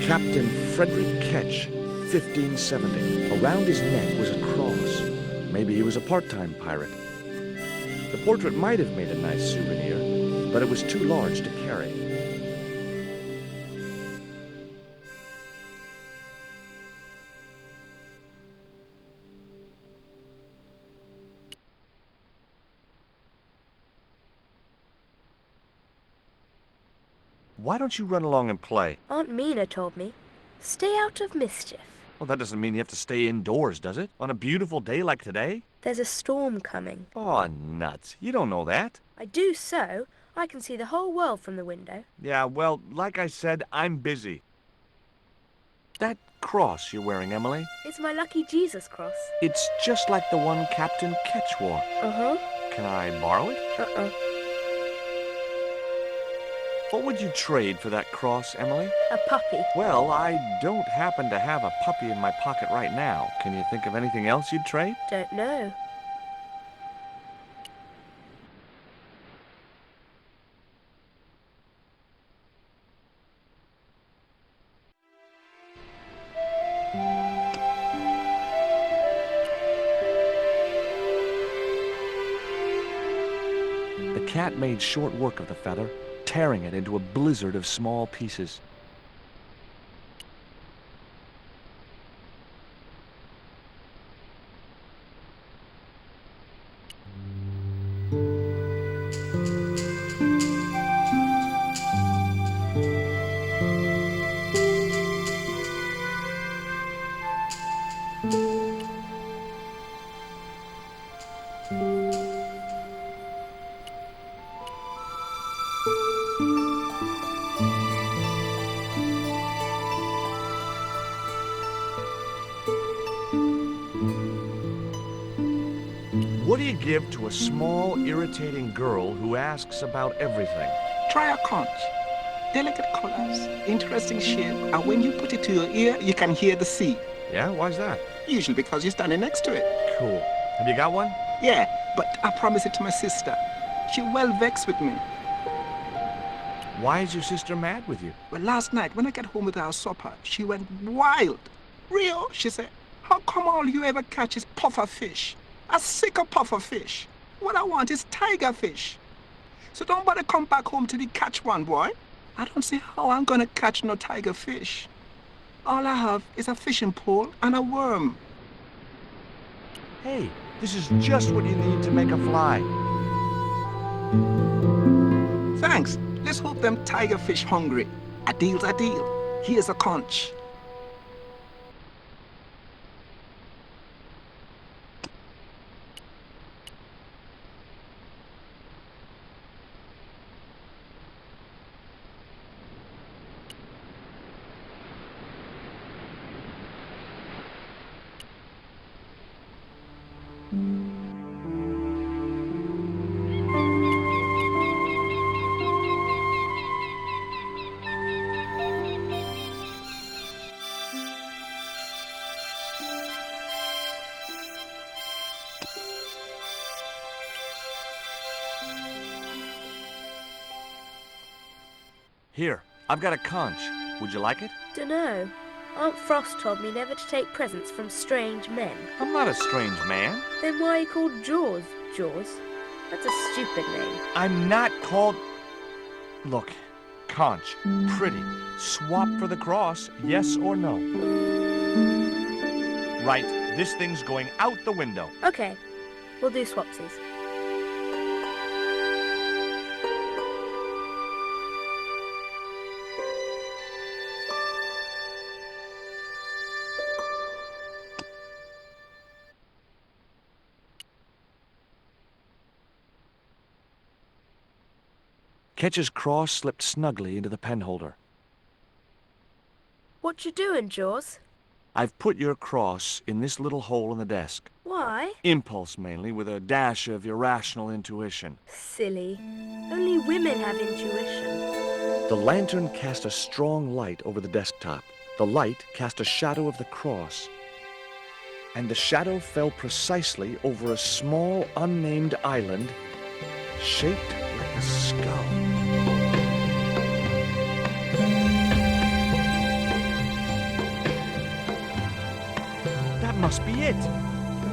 Captain Frederick Ketch, 1570. Around his neck was a cross. Maybe he was a part-time pirate. The portrait might have made a nice souvenir, but it was too large to carry. Why don't you run along and play? Aunt Mina told me. Stay out of mischief. Well, that doesn't mean you have to stay indoors, does it? On a beautiful day like today? There's a storm coming. Oh, nuts. You don't know that. I do so. I can see the whole world from the window. Yeah, well, like I said, I'm busy. That cross you're wearing, Emily? It's my lucky Jesus cross. It's just like the one Captain Ketch wore. Uh-huh. Can I borrow it? Uh-uh. What would you trade for that cross, Emily? A puppy. Well, I don't happen to have a puppy in my pocket right now. Can you think of anything else you'd trade? Don't know. The cat made short work of the feather, tearing it into a blizzard of small pieces. What do you give to a small, irritating girl who asks about everything? Try a conch. Delicate colors, interesting shape, and when you put it to your ear, you can hear the sea. Yeah, why's that? Usually because you're standing next to it. Cool. Have you got one? Yeah, but I promised it to my sister. She well vexed with me. Why is your sister mad with you? Well, last night when I got home with our supper, she went wild. Rio, she said, how come all you ever catch is puffer fish? A sicker puffer fish. What I want is tiger fish. So don't bother come back home till you catch one, boy. I don't see how I'm gonna catch no tiger fish. All I have is a fishing pole and a worm. Hey, this is just what you need to make a fly. Thanks. Let's hope them tiger fish hungry. A deal's a deal. Here's a conch. Here, I've got a conch. Would you like it? Dunno. Aunt Frost told me never to take presents from strange men. I'm not a strange man. Then why are you called Jaws, Jaws? That's a stupid name. I'm not called... Look, conch, pretty. Swap for the cross, yes or no? Right, this thing's going out the window. Okay, we'll do swapsies. Ketch's cross slipped snugly into the penholder. What you doing, Jaws? I've put your cross in this little hole in the desk. Why? Impulse mainly, with a dash of irrational intuition. Silly. Only women have intuition. The lantern cast a strong light over the desktop. The light cast a shadow of the cross. And the shadow fell precisely over a small, unnamed island shaped like a skull. That must be it.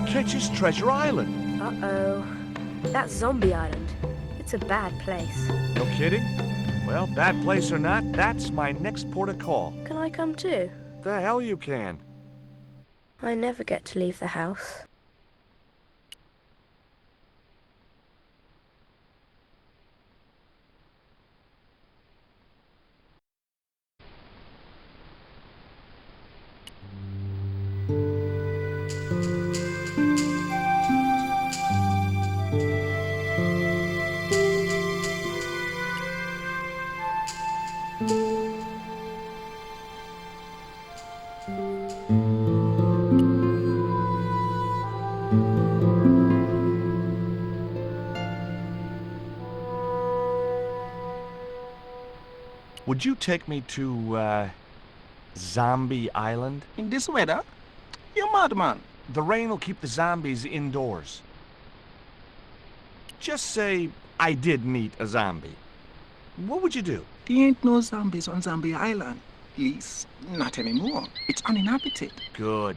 Ketch's Treasure Island. Uh-oh. That's Zombie Island. It's a bad place. No kidding? Well, bad place or not, that's my next port of call. Can I come too? The hell you can. I never get to leave the house. Would you take me to, Zombie Island? In this weather? You're mad, man. The rain will keep the zombies indoors. Just say I did meet a zombie. What would you do? There ain't no zombies on Zombie Island. At least, not anymore. It's uninhabited. Good.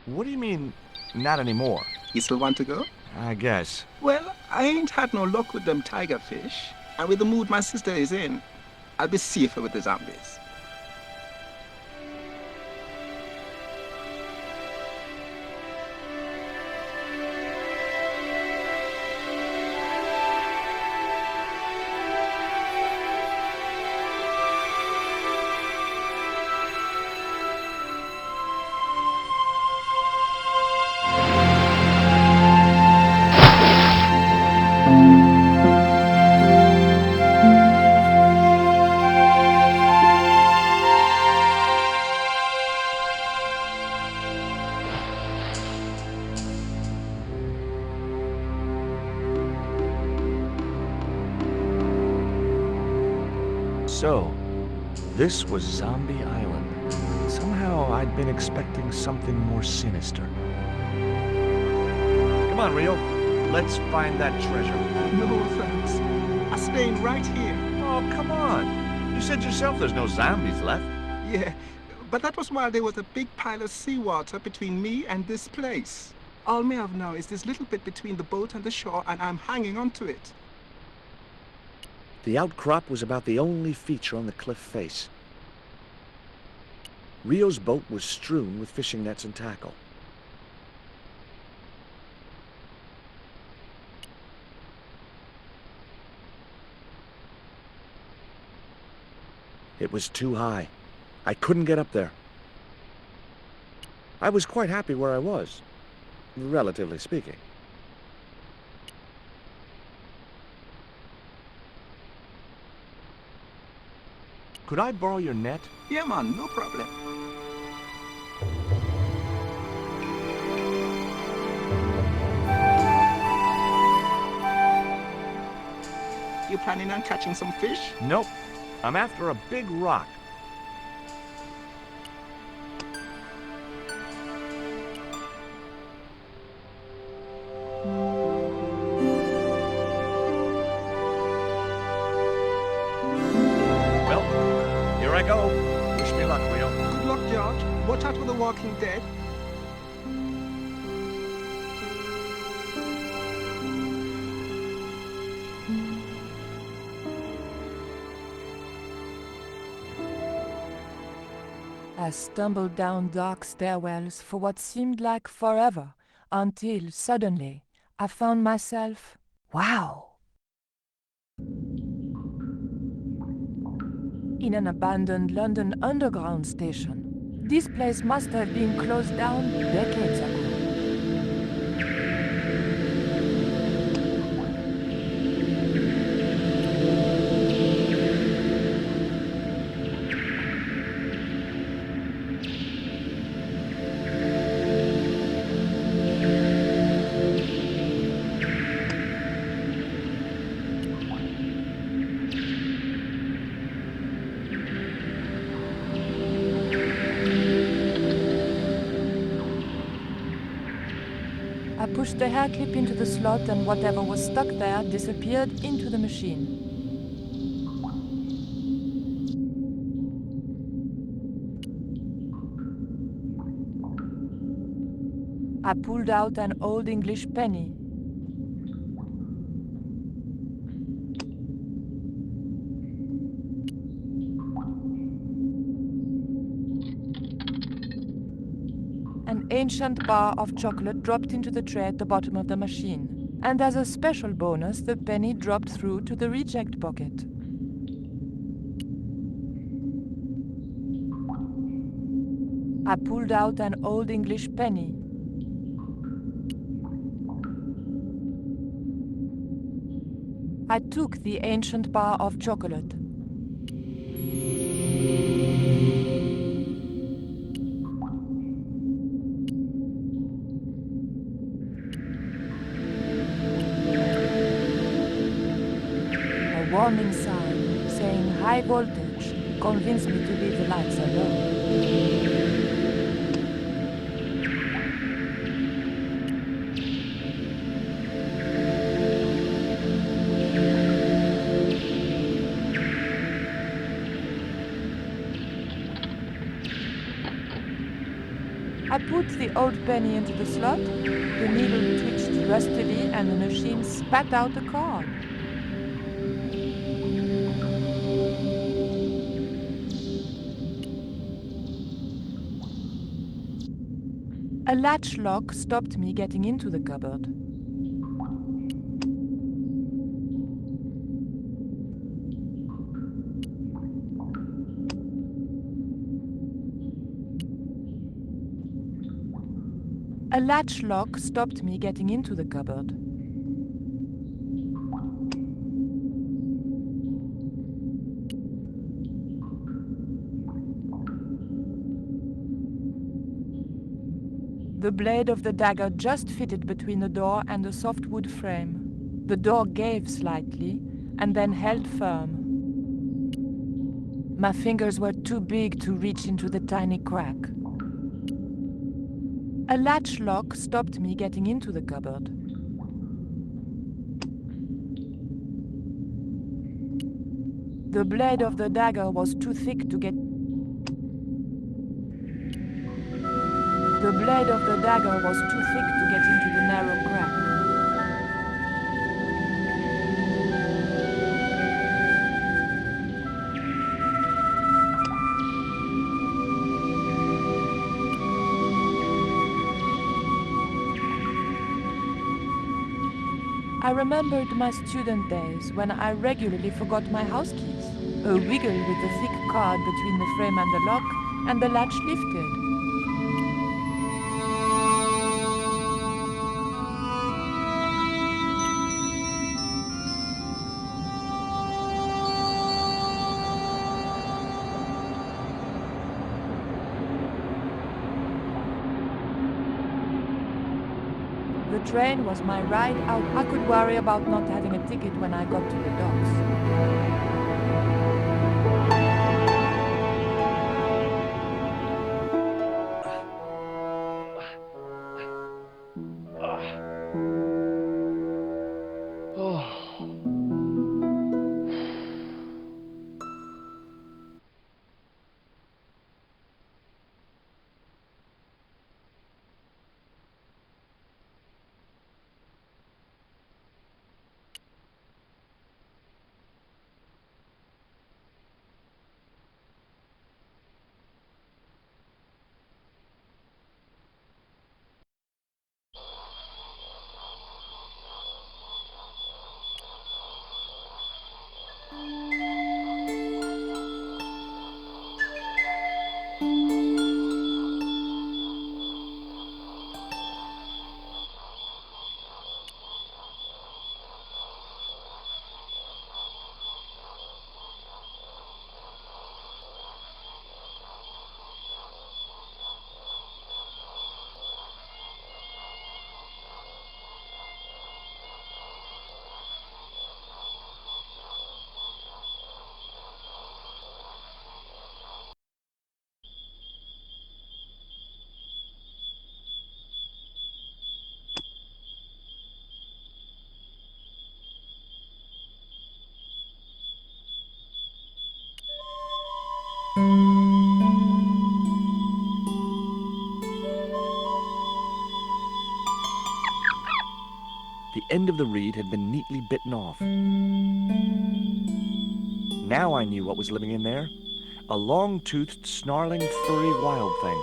What do you mean, not anymore? You still want to go? I guess. Well, I ain't had no luck with them tiger fish. And with the mood my sister is in, I'll be safer with the zombies. So, this was Zombie Island. Somehow I'd been expecting something more sinister. Come on, Rio. Let's find that treasure. No, thanks. I'm staying right here. Oh, come on. You said yourself there's no zombies left. Yeah, but that was while there was a big pile of seawater between me and this place. All me have now is this little bit between the boat and the shore, and I'm hanging on to it. The outcrop was about the only feature on the cliff face. Rio's boat was strewn with fishing nets and tackle. It was too high. I couldn't get up there. I was quite happy where I was, relatively speaking. Could I borrow your net? Yeah, man, no problem. You planning on catching some fish? Nope. I'm after a big rock. Well, here I go. Wish me luck, Rio. Good luck, George. Watch out for the walking dead. I stumbled down dark stairwells for what seemed like forever, until suddenly I found myself, wow, in an abandoned London Underground station. This place must have been closed down decades ago. I pushed the hair clip into the slot and whatever was stuck there disappeared into the machine. I pulled out an old English penny. An ancient bar of chocolate dropped into the tray at the bottom of the machine. And as a special bonus, the penny dropped through to the reject bucket. I pulled out an old English penny. I took the ancient bar of chocolate. A warning sign saying high voltage convinced me to leave the lights alone. I put the old penny into the slot, the needle twitched rustily and the machine spat out a card. A latch lock stopped me getting into the cupboard. A latch lock stopped me getting into the cupboard. The blade of the dagger just fitted between the door and the softwood frame. The door gave slightly and then held firm. My fingers were too big to reach into the tiny crack. A latch lock stopped me getting into the cupboard. The blade of the dagger was too thick to get... The blade of the dagger was too thick to get into the narrow crack. I remembered my student days when I regularly forgot my house keys. A wiggle with the thick cord between the frame and the lock, and the latch lifted. The train was my ride out. I could worry about not having a ticket when I got to the docks. The end of the reed had been neatly bitten off. Now I knew what was living in there. A long-toothed, snarling, furry wild thing.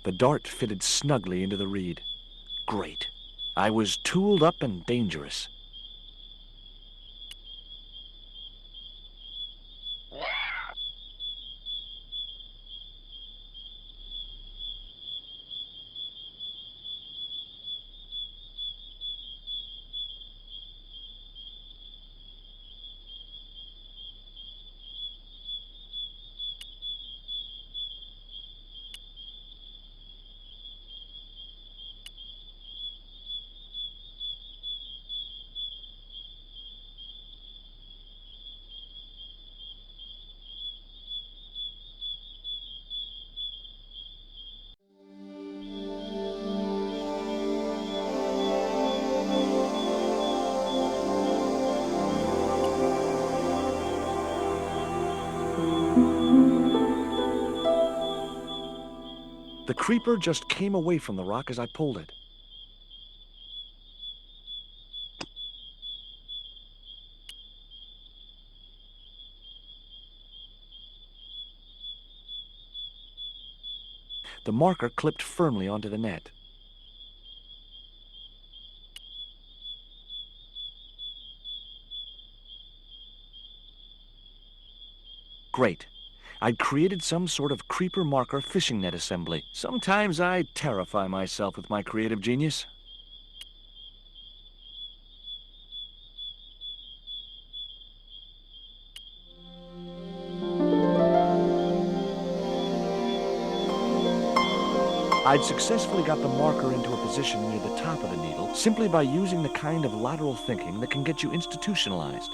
The dart fitted snugly into the reed. Great. I was tooled up and dangerous. The creeper just came away from the rock as I pulled it. The marker clipped firmly onto the net. Great. I'd created some sort of creeper marker fishing net assembly. Sometimes I terrify myself with my creative genius. I'd successfully got the marker into a position near the top of the needle simply by using the kind of lateral thinking that can get you institutionalized.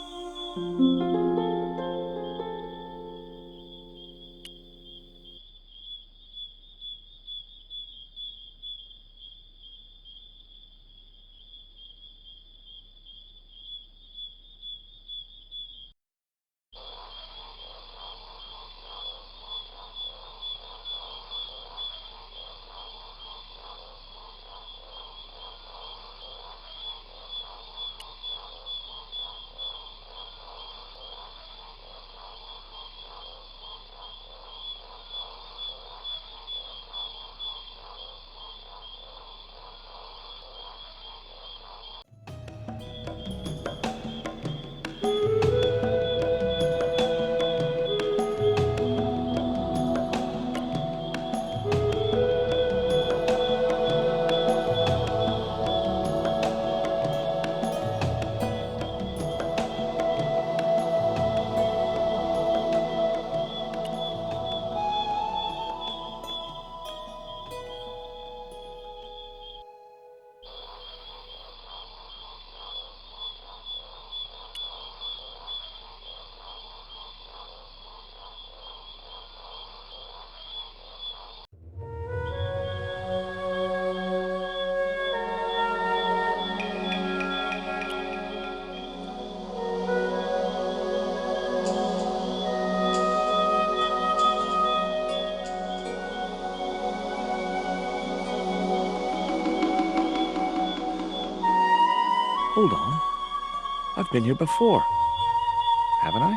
Hold on. I've been here before, haven't I?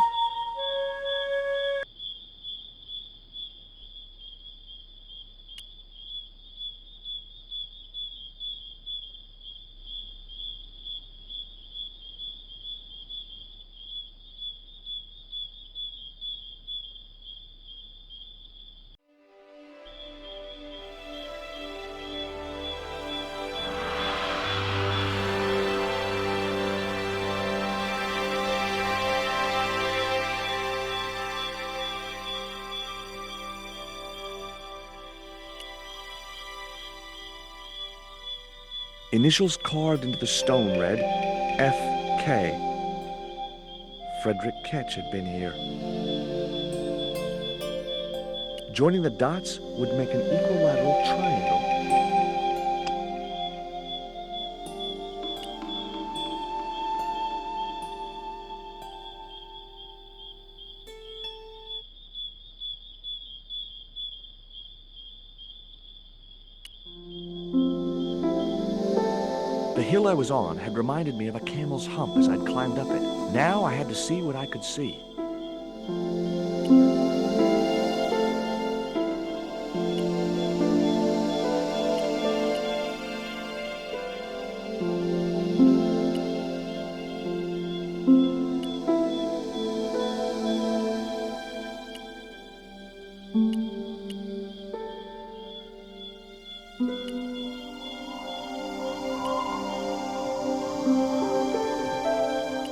Initials carved into the stone read F.K. Frederick Ketch had been here. Joining the dots would make an equilateral triangle. The hill I was on had reminded me of a camel's hump as I'd climbed up it. Now I had to see what I could see.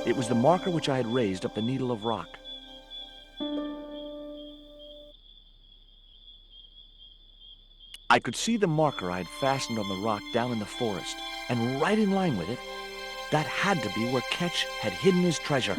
It was the marker which I had raised up the needle of rock. I could see the marker I had fastened on the rock down in the forest, and right in line with it, that had to be where Ketch had hidden his treasure.